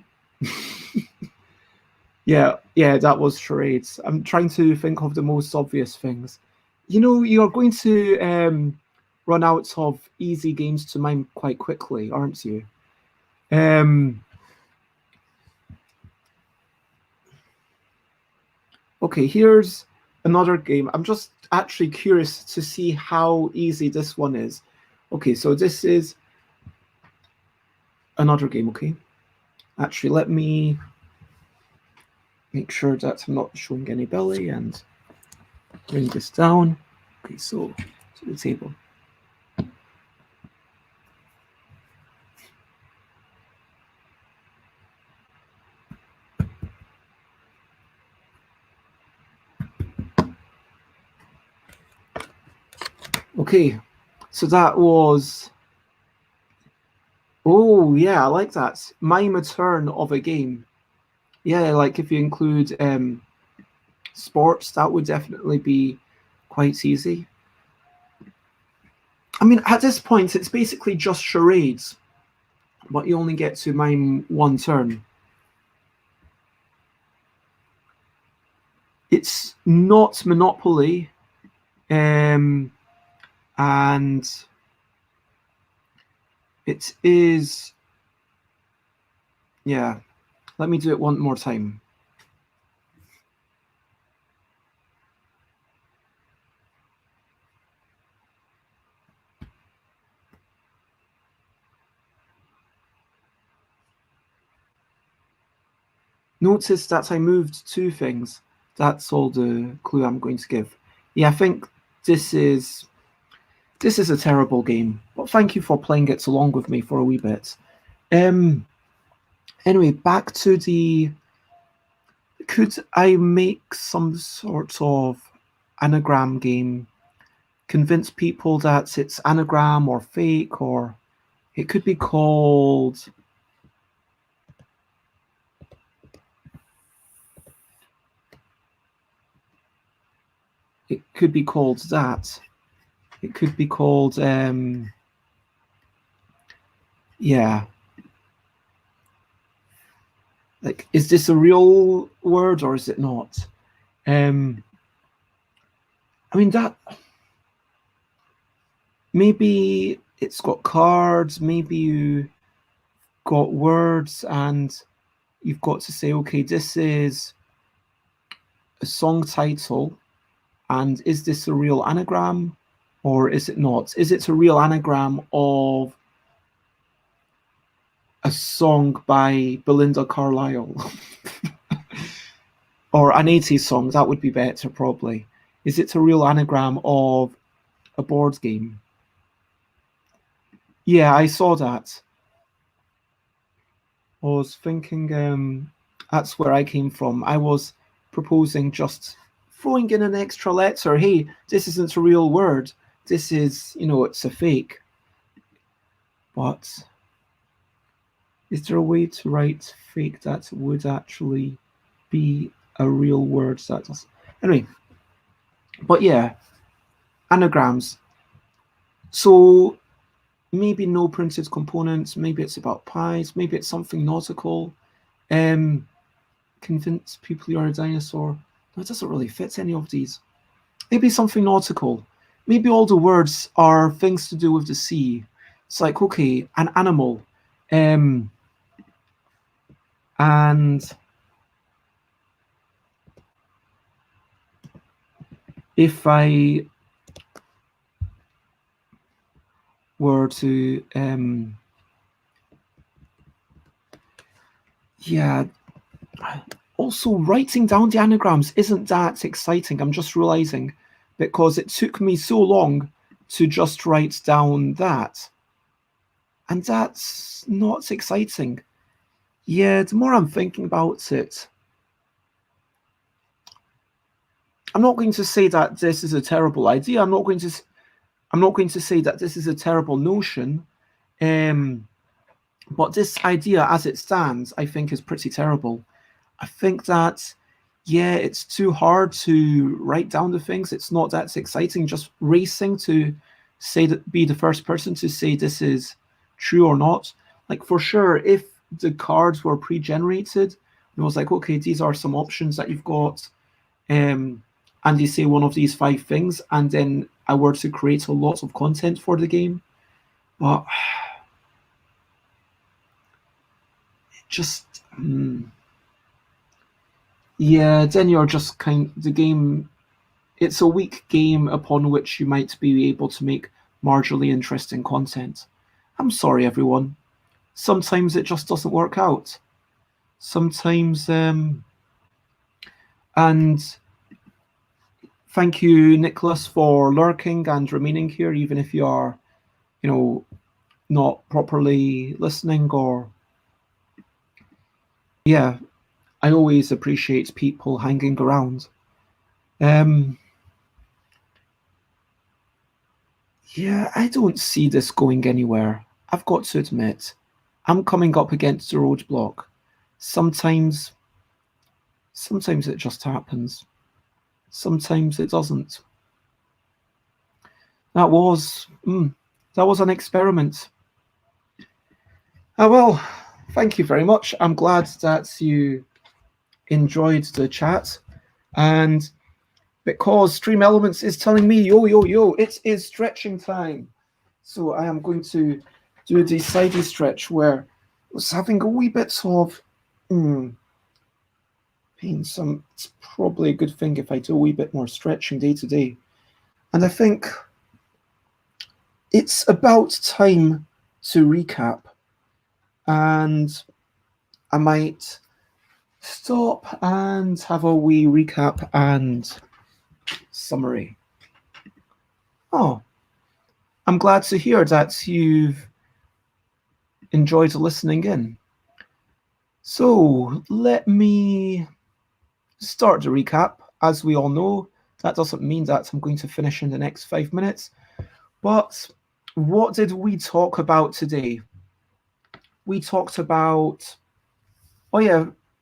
[SPEAKER 1] Yeah, Yeah, that was charades. I'm trying to think of the most obvious things. You're going to run out of easy games to mime quite quickly, aren't you? Um, okay, here's another game. I'm just actually curious to see how easy this one is. Okay, so this is another game, okay? Actually, let me make sure that I'm not showing any belly and bring this down. Okay, so to the table. Okay, so that was. Oh, yeah, I like that. Mime a turn of a game. Yeah, like if you include sports, that would definitely be quite easy. I mean, at this point, it's basically just charades, but you only get to mime one turn. It's not Monopoly, and it is. Yeah, let me do it one more time. Notice that I moved two things. That's all the clue I'm going to give. Yeah, I think this is a terrible game, but thank you for playing it along with me for a wee bit. Um. Anyway, back to the. Could I make some sort of anagram game? Convince people that it's anagram or fake, or it could be called. It could be called that. It could be called. Yeah. Like, is this a real word or is it not? Um, I mean that. Maybe it's got cards. Maybe you got words, and you've got to say, okay, this is a song title, and is this a real anagram, or is it not? Is it a real anagram of a song by Belinda Carlisle? Or an 80s song? That would be better, probably. Is it a real anagram of a board game? Yeah, I saw that. I was thinking that's where I came from. I was proposing just throwing in an extra letter. Hey, this isn't a real word. This is, it's a fake. But is there a way to write fake that would actually be a real word that does? Anyway, but yeah, anagrams. So maybe no printed components. Maybe it's about pies. Maybe it's something nautical. Convince people you're a dinosaur. No, it doesn't really fit any of these. Maybe something nautical. Maybe all the words are things to do with the sea. It's like, okay, an animal. And if I were to, yeah, also writing down the anagrams isn't that exciting. I'm just realizing, because it took me so long to just write down that. And that's not exciting. Yeah, the more I'm thinking about it, I'm not going to say that this is a terrible idea. I'm not going to say that this is a terrible notion. But this idea as it stands, I think, is pretty terrible. I think that, yeah, it's too hard to write down the things. It's not that exciting. Just racing to say that, be the first person to say this is true or not. Like, for sure, if the cards were pre-generated, It was like, okay, these are some options that you've got, and you say one of these 5 things, and then I were to create a lot of content for the game. But it just, yeah, then you're just the game. It's a weak game upon which you might be able to make marginally interesting content. I'm sorry, everyone. Sometimes it just doesn't work out. Sometimes, and thank you, Nicholas, for lurking and remaining here, even if you are, not properly listening. Or, yeah, I always appreciate people hanging around. Yeah, I don't see this going anywhere. I've got to admit, I'm coming up against a roadblock. Sometimes it just happens. Sometimes it doesn't. That was an experiment. Oh well, thank you very much. I'm glad that you enjoyed the chat, and because Stream Elements is telling me, yo, it is stretching time. So I am going to do a decided stretch where I was having a wee bit of pain. So it's probably a good thing if I do a wee bit more stretching day to day. And I think it's about time to recap. And I might stop and have a wee recap and summary. Oh, I'm glad to hear that you've enjoyed listening in. So let me start the recap. As we all know, that doesn't mean that I'm going to finish in the next 5 minutes. But what did we talk about today? We talked about,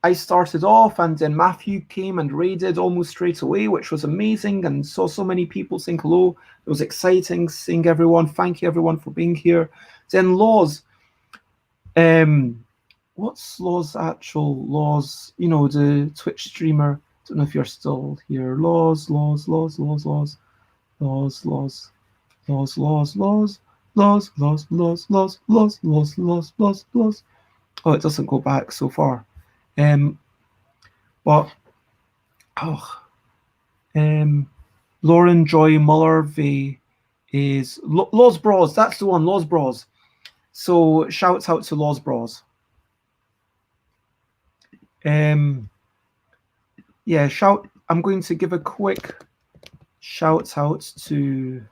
[SPEAKER 1] I started off and then Matthew came and raided almost straight away, which was amazing, and saw so many people saying hello. It was exciting seeing everyone. Thank you everyone for being here. Then Laws. What's Laws' actual Laws? The Twitch streamer. Don't know if you're still here. Laws. Oh, it doesn't go back so far. Lauren Joy Muller is Laws Bros. That's the one, Laws Bros. So shouts out to Laws Bros. I'm going to give a quick shout out to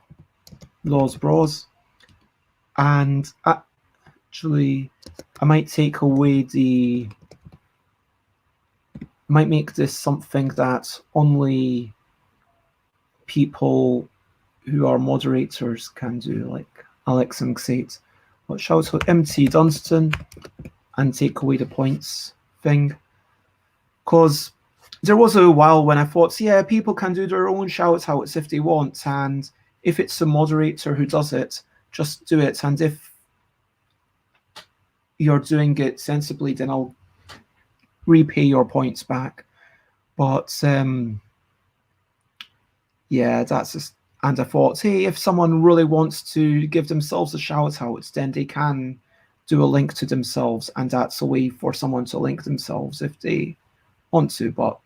[SPEAKER 1] Laws Bros. And actually, I might take away might make this something that only people who are moderators can do, like Alex and Xate. But shout out MT Dunstan and take away the points thing. Because there was a while when I thought, yeah, people can do their own shout outs if they want, and if it's a moderator who does it, just do it. And if you're doing it sensibly, then I'll repay your points back. But that's just, and I thought, hey, if someone really wants to give themselves a shout out, then they can do a link to themselves, and that's a way for someone to link themselves if they want to. But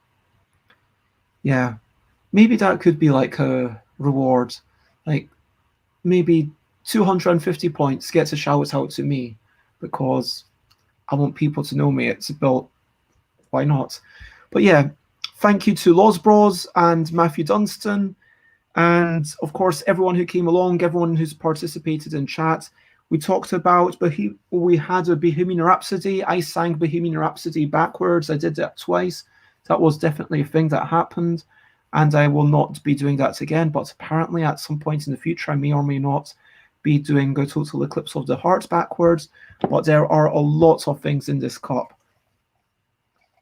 [SPEAKER 1] yeah, maybe that could be like a reward, like maybe 250 points gets a shout out to me, because I want people to know me. It's built, why not? But yeah, thank you to Laws Bros and Matthew Dunstan, and of course everyone who came along, everyone who's participated in chat. We talked about, we had a Bohemian Rhapsody. I sang Bohemian Rhapsody backwards. I did that twice. That was definitely a thing that happened, and I will not be doing that again. But apparently at some point in the future, I may or may not be doing a Total Eclipse of the Heart backwards. But there are a lot of things in this cup.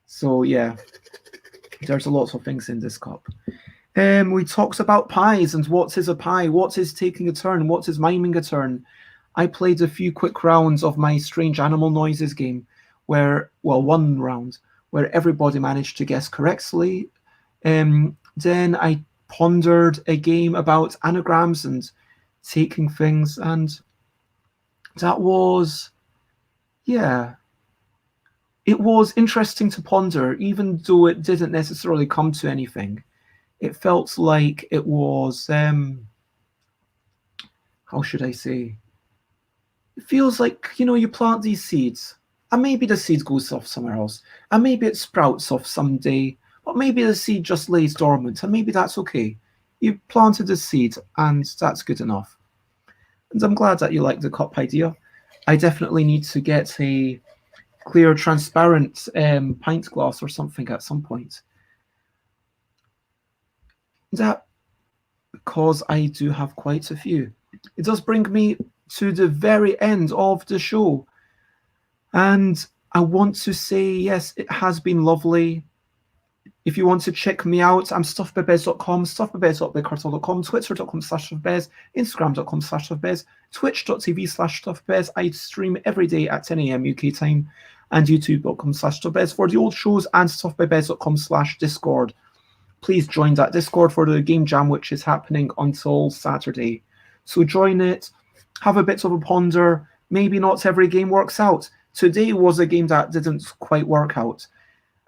[SPEAKER 1] So yeah, there's a lot of things in this cup. We talked about pies and what is a pie, what is taking a turn, what is miming a turn. I played a few quick rounds of my Strange Animal Noises game one round where everybody managed to guess correctly. Then I pondered a game about anagrams and taking things, and that was, yeah, it was interesting to ponder, even though it didn't necessarily come to anything. It felt like it was, how should I say? It feels like, you plant these seeds, and maybe the seed goes off somewhere else, and maybe it sprouts off someday, but maybe the seed just lays dormant, and maybe that's okay. You planted a seed, and that's good enough. And I'm glad that you like the cup idea. I definitely need to get a clear, transparent pint glass or something at some point. That because I do have quite a few. It does bring me to the very end of the show. And I want to say, yes, it has been lovely. If you want to check me out, I'm stuffbybez.com, stuffbybez.bigcartel.com, twitter.com/stuffbez, instagram.com/stuffbez, twitch.tv/stuffbez. I stream every day at 10 a.m. UK time, and youtube.com/stuffbez for the old shows, and stuffbybez.com/discord. Please join that Discord for the game jam, which is happening until Saturday. So join it, have a bit of a ponder. Maybe not every game works out. Today was a game that didn't quite work out.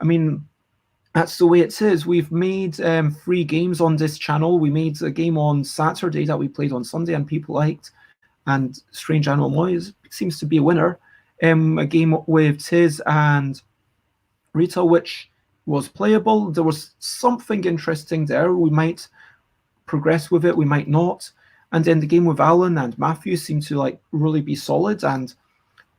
[SPEAKER 1] I mean, that's the way it is. We've made 3 games on this channel. We made a game on Saturday that we played on Sunday and people liked, and Strange Animal Noise seems to be a winner. A game with Tiz and Rita, which was playable. There was something interesting there. We might progress with it, we might not. And then the game with Alan and Matthew seemed to like really be solid, and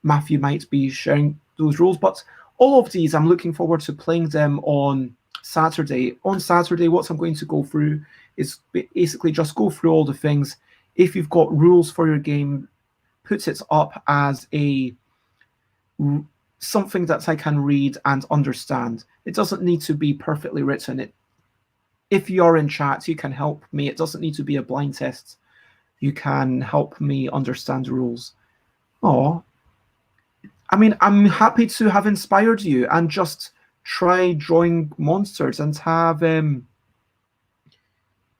[SPEAKER 1] Matthew might be sharing those rules. But all of these, I'm looking forward to playing them on Saturday. On Saturday, what I'm going to go through is basically just go through all the things. If you've got rules for your game, put it up as a something that I can read and understand. It doesn't need to be perfectly written. If you're in chat, you can help me. It doesn't need to be a blind test. You can help me understand rules. Oh, I mean, I'm happy to have inspired you and just try drawing monsters and have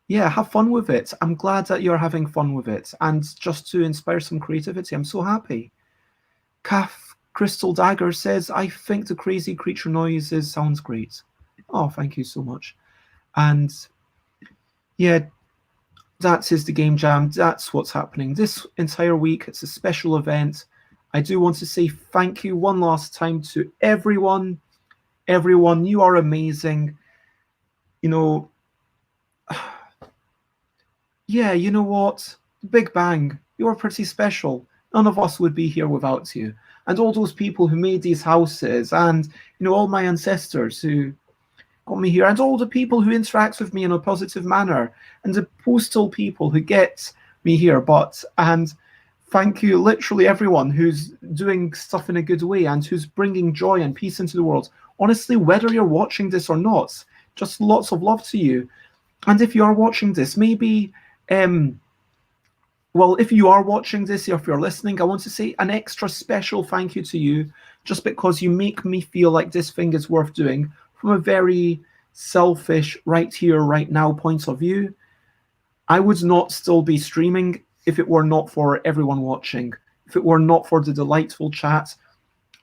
[SPEAKER 1] have fun with it. I'm glad that you're having fun with it, and just to inspire some creativity. I'm so happy. Calf Crystal Dagger says, I think the crazy creature noises sounds great. Oh, thank you so much. And yeah, that is the game jam. That's what's happening this entire week. It's a special event. I do want to say thank you one last time to everyone. Everyone, you are amazing. You know, yeah, you know what? Big Bang, you're pretty special. None of us would be here without you. And all those people who made these houses, and all my ancestors who got me here, and all the people who interact with me in a positive manner, and the postal people who get me here. And thank you, literally everyone who's doing stuff in a good way and who's bringing joy and peace into the world. Honestly, whether you're watching this or not, just lots of love to you. And if you are watching this, maybe well, if you are watching this, if you're listening, I want to say an extra special thank you to you, just because you make me feel like this thing is worth doing from a very selfish, right here, right now point of view. I would not still be streaming if it were not for everyone watching, if it were not for the delightful chat.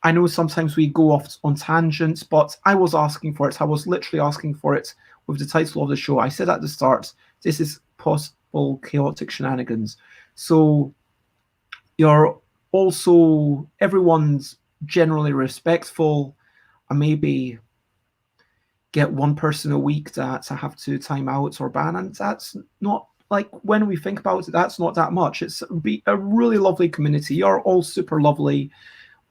[SPEAKER 1] I know sometimes we go off on tangents, but I was asking for it. I was literally asking for it with the title of the show. I said at the start, this is possible chaotic shenanigans. So you're also, everyone's generally respectful. I maybe get one person a week that I have to time out or ban, and that's not, like, when we think about it, that's not that much. It's a really lovely community. You're all super lovely,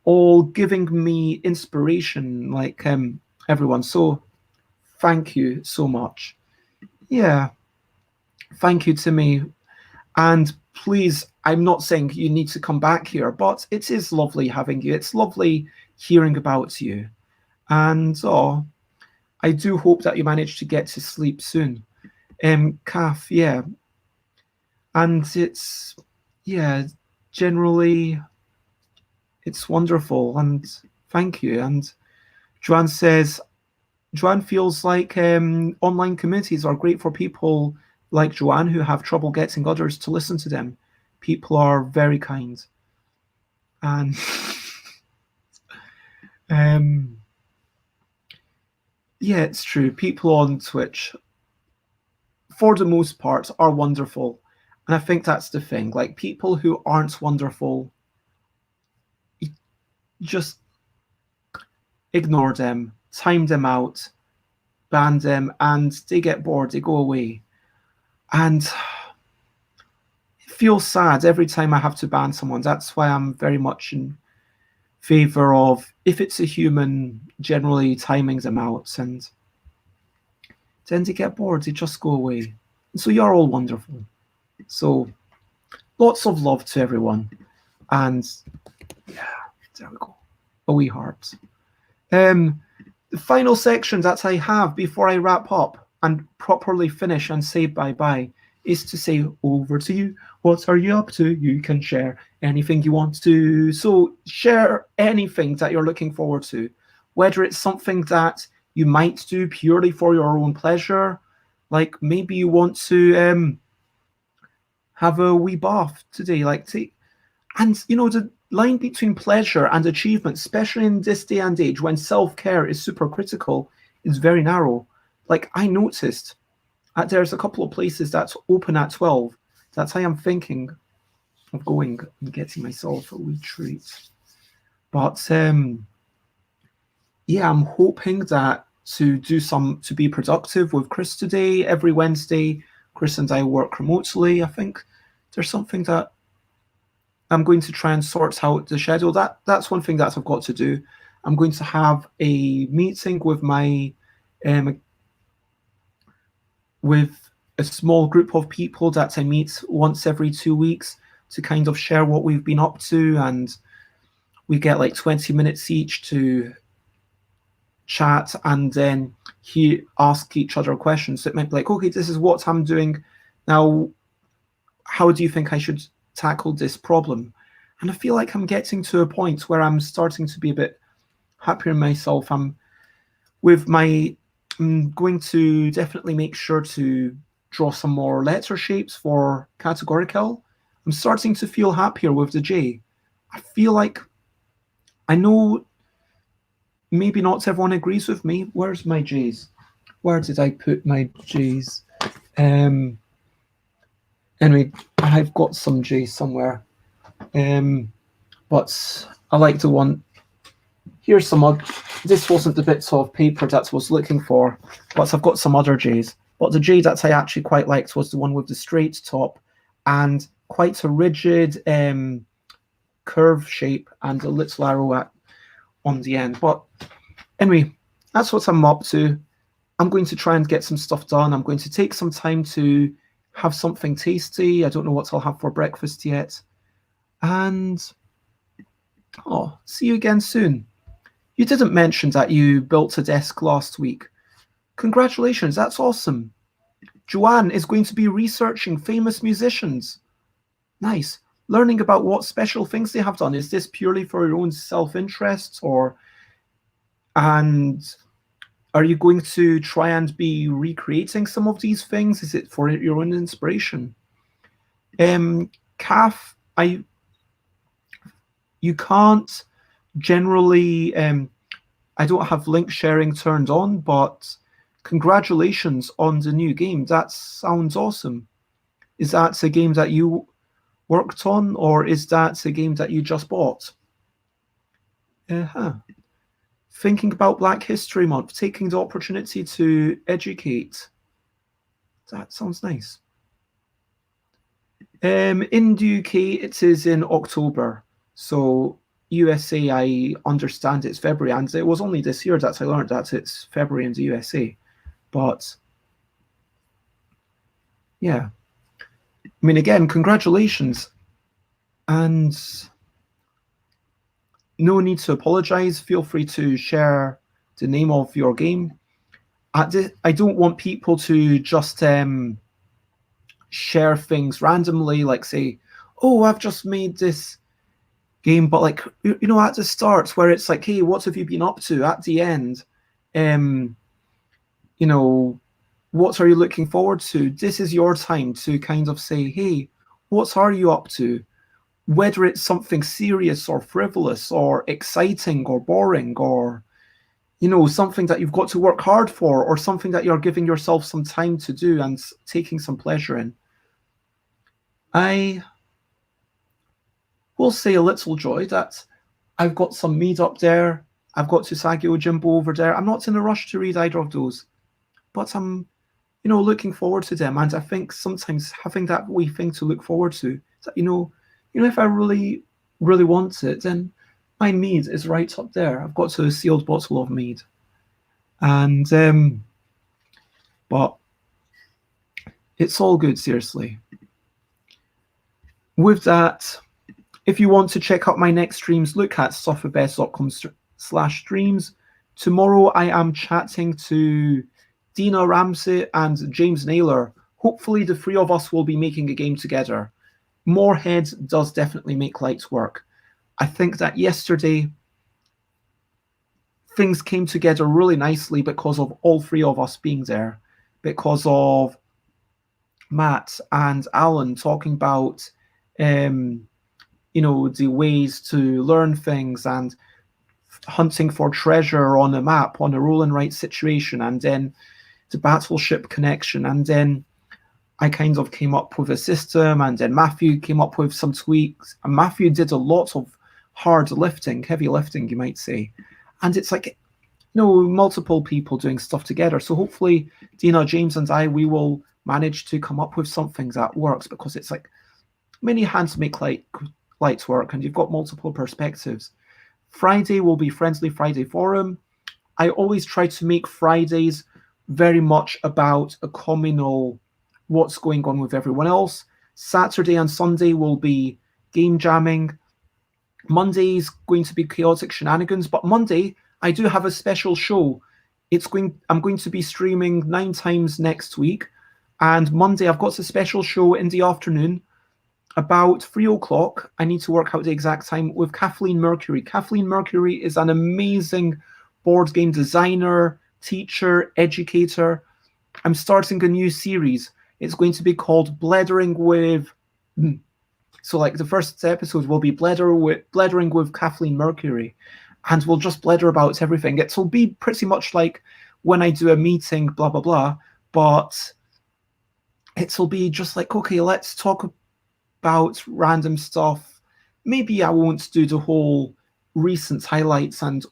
[SPEAKER 1] all giving me inspiration, like everyone. So thank you so much. Yeah, thank you, Timmy. And please, I'm not saying you need to come back here, but it is lovely having you. It's lovely hearing about you. And I do hope that you manage to get to sleep soon. Kath, yeah. And it's, yeah, generally, it's wonderful. And thank you. And Joanne says, Joanne feels like online communities are great for people like Joanne who have trouble getting others to listen to them. People are very kind. And um, yeah, it's true. People on Twitch, for the most part, are wonderful. And I think that's the thing. Like, people who aren't wonderful, just ignore them, time them out, ban them, and they get bored, they go away. And it feels sad every time I have to ban someone. That's why I'm very much in favor of, if it's a human, generally timing them out, and then they get bored, they just go away. And so you're all wonderful. So lots of love to everyone. And yeah, there we go. A wee heart. The final section that I have before I wrap up and properly finish and say bye-bye is to say, over to you. What are you up to? You can share anything you want to. So share anything that you're looking forward to, whether it's something that you might do purely for your own pleasure, like maybe you want to have a wee bath today, and you know, the line between pleasure and achievement, especially in this day and age when self-care is super critical, is very narrow. Like, I noticed there's a couple of places that's open at 12. That's how I'm thinking of going and getting myself a wee treat. But yeah, I'm hoping that to be productive with Chris today. Every Wednesday, Chris and I work remotely. I think there's something that I'm going to try and sort out the schedule. That's one thing that I've got to do. I'm going to have a meeting with my with a small group of people that I meet once every 2 weeks to kind of share what we've been up to, and we get like 20 minutes each to chat and then ask each other questions. So it might be like, okay, this is what I'm doing now. How do you think I should tackle this problem? And I feel like I'm getting to a point where I'm starting to be a bit happier in myself. I'm going to definitely make sure to draw some more letter shapes for categorical. I'm starting to feel happier with the J. I feel like, I know maybe not everyone agrees with me. Where's my J's? Where did I put my J's? Anyway, I've got some J's somewhere. But I like the one. Here's some this wasn't the bits of paper that I was looking for, but I've got some other J's. But the J that I actually quite liked was the one with the straight top and quite a rigid curve shape and a little arrow on the end. But anyway, that's what I'm up to. I'm going to try and get some stuff done. I'm going to take some time to have something tasty. I don't know what I'll have for breakfast yet. And see you again soon. You didn't mention that you built a desk last week. Congratulations, that's awesome. Joanne is going to be researching famous musicians. Nice. Learning about what special things they have done. Is this purely for your own self-interest, and are you going to try and be recreating some of these things? Is it for your own inspiration? Kath, you can't generally, I don't have link sharing turned on, but congratulations on the new game. That sounds awesome. Is that a game that you worked on, or is that a game that you just bought? Thinking about Black History Month, taking the opportunity to educate. That sounds nice. In the UK, it is in October. So USA, I understand it's February, and it was only this year that I learned that it's February in the USA. But yeah, I mean, again, congratulations, and no need to apologize. Feel free to share the name of your game. I don't want people to just share things randomly, like say, oh, I've just made this game, but like at the start where it's like, hey, what have you been up to? At the end, um, you know, what are you looking forward to? This is your time to kind of say, hey, what are you up to? Whether it's something serious or frivolous or exciting or boring or something that you've got to work hard for or something that you're giving yourself some time to do and taking some pleasure in. I will say a little joy that I've got some mead up there. I've got Susagio Jimbo over there. I'm not in a rush to read either of those, but I'm, looking forward to them. And I think sometimes having that wee thing to look forward to, that, if I really, really want it, then my mead is right up there. I've got a sealed bottle of mead. And, but it's all good, seriously. With that, if you want to check out my next streams, look at sufferbest.com/streams. Tomorrow I am chatting to Dina Ramsey and James Naylor. Hopefully the three of us will be making a game together. More heads does definitely make light work. I think that yesterday things came together really nicely because of all three of us being there, because of Matt and Alan talking about the ways to learn things and hunting for treasure on a map, on a roll and write situation, and then the battleship connection. And then I kind of came up with a system, and then Matthew came up with some tweaks. And Matthew did a lot of hard lifting, heavy lifting, you might say. And it's like, multiple people doing stuff together. So hopefully Dina, James, and we will manage to come up with something that works, because it's like many hands make light work, and you've got multiple perspectives. Friday will be Friendly Friday Forum. I always try to make Fridays very much about a communal what's going on with everyone else. Saturday and Sunday will be game jamming. Monday is going to be chaotic shenanigans, but Monday I do have a special show. I'm going to be streaming 9 times next week, and Monday I've got a special show in the afternoon about 3 o'clock. I need to work out the exact time, with Kathleen Mercury. Kathleen Mercury is an amazing board game designer, teacher, educator. I'm starting a new series. It's going to be called Blethering with... So like the first episode will be Blethering with Kathleen Mercury. And we'll just blether about everything. It will be pretty much like when I do a meeting, blah, blah, blah. But it'll be just like, okay, let's talk about random stuff. Maybe I won't do the whole recent highlights and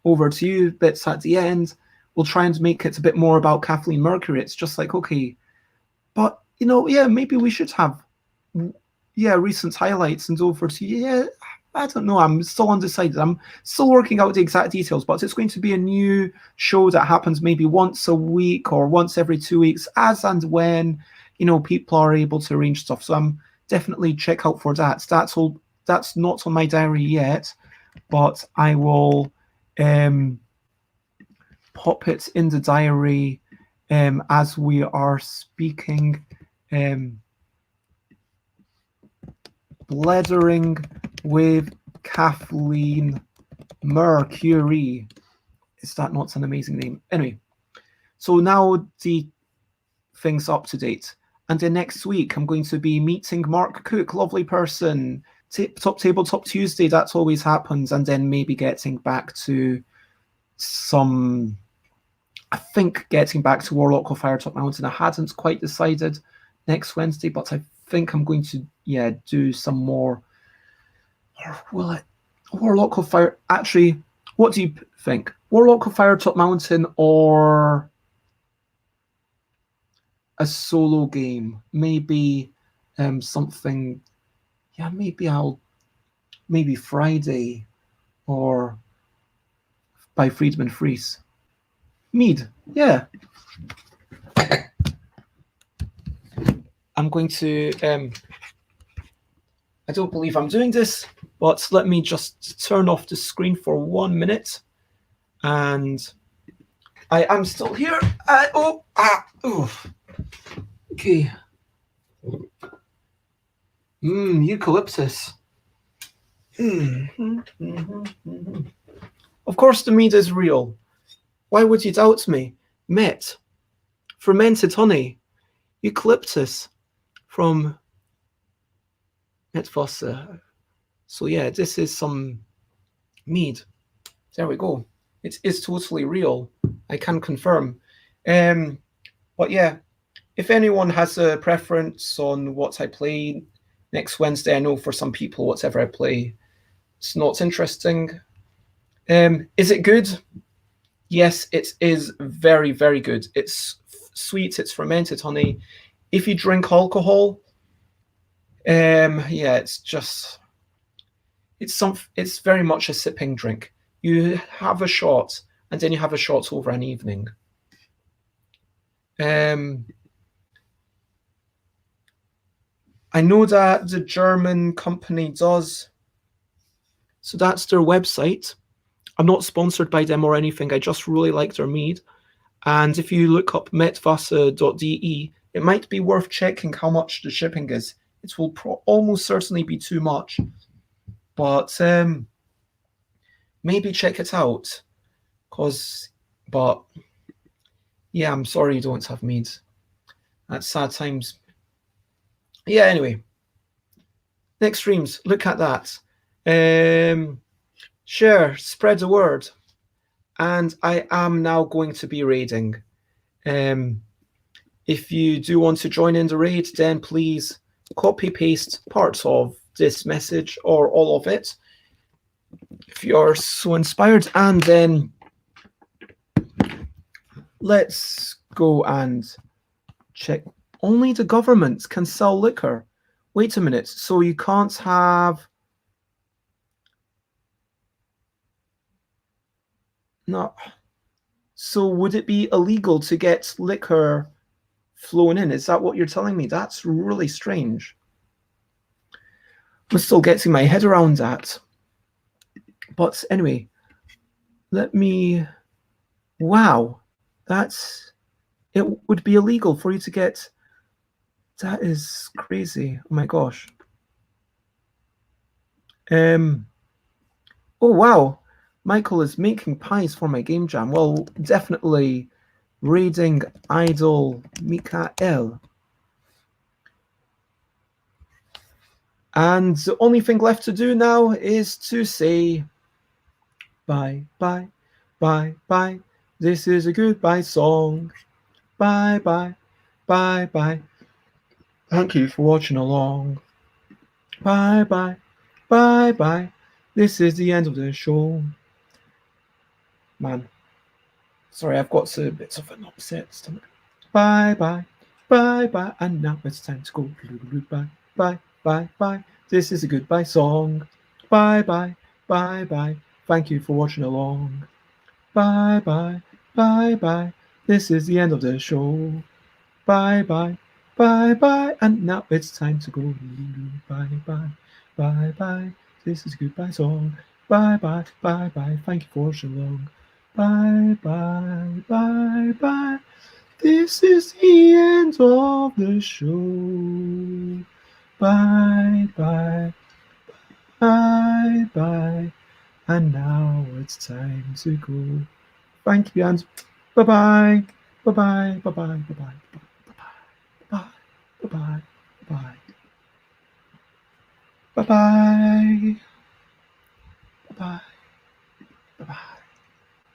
[SPEAKER 1] over to you bits at the end. We'll try and make it a bit more about Kathleen Mercury. It's just like, okay, but maybe we should have recent highlights and over to you. Yeah, I don't know. I'm still undecided. I'm still working out the exact details, but it's going to be a new show that happens maybe once a week or once every 2 weeks, as and when people are able to arrange stuff. So I'm definitely check out for that. That's not on my diary yet, but I will pop it in the diary as we are speaking. Blethering with Kathleen Mercury. Is that not an amazing name? Anyway, so now the thing's up to date. And then next week, I'm going to be meeting Mark Cook, lovely person. Top Tabletop Tuesday, that always happens. And then maybe getting back to getting back to Warlock of Firetop Mountain. I hadn't quite decided next Wednesday, but I think I'm going to, do some more. Or will it? Warlock of Fire... Actually, what do you think? Warlock of Firetop Mountain or a solo game? Maybe something... Yeah, maybe Friday or by Friedman Fries. Mead, yeah. I'm going to... I don't believe I'm doing this, but let me just turn off the screen for 1 minute. And I am still here. Okay. Eucalyptus. Of course the mead is real. Why would you doubt me? Met, fermented honey, eucalyptus from Metfossa. So yeah, this is some mead. There we go. It is totally real. I can confirm. Um, but yeah, if anyone has a preference on what I play next Wednesday, I know for some people, whatever I play, it's not interesting. Is it good? Yes, it is very, very good. It's sweet. It's fermented honey. If you drink alcohol, yeah, it's very much a sipping drink. You have a shot, and then you have a shot over an evening. Um, I know that the German company does. So that's their website. I'm not sponsored by them or anything. I just really like their mead. And if you look up metwasser.de, it might be worth checking how much the shipping is. It will almost certainly be too much. But maybe check it out. But yeah, I'm sorry you don't have mead. That's sad times. Yeah, anyway. Next streams, look at that. Share, spread the word. And I am now going to be raiding. If you do want to join in the raid, then please copy paste parts of this message or all of it if you're so inspired, and then let's go and check. Only the government can sell liquor. Wait a minute, so you can't have... No. So would it be illegal to get liquor flown in? Is that what you're telling me? That's really strange. I'm still getting my head around that. But anyway, let me... Wow, it would be illegal for you to get... That is crazy. Oh my gosh. Oh wow, Michael is making pies for my game jam. Well, definitely raiding idol Mikael. And the only thing left to do now is to say bye, bye, bye, bye. This is a goodbye song. Bye, bye, bye, bye. Thank you for watching along. Bye, bye, bye, bye. This is the end of the show. Man, sorry, I've got a bit of an upset stomach. Bye, bye, bye, bye. And now it's time to go. Bye, bye, bye, bye. This is a goodbye song. Bye, bye, bye, bye. Thank you for watching along. Bye, bye, bye, bye. This is the end of the show. Bye, bye, bye, bye. And now it's time to go. Bye, bye, bye, bye. This is a goodbye song. Bye, bye, bye, bye. Thank you for watching along. Bye, bye, bye, bye. This is the end of the show. Bye, bye, bye, bye. And now it's time to go. Thank you, and bye-bye. Bye-bye. Bye-bye. Bye-bye. Bye-bye. Bye-bye. Bye-bye. Bye-bye. Bye-bye. Bye-bye.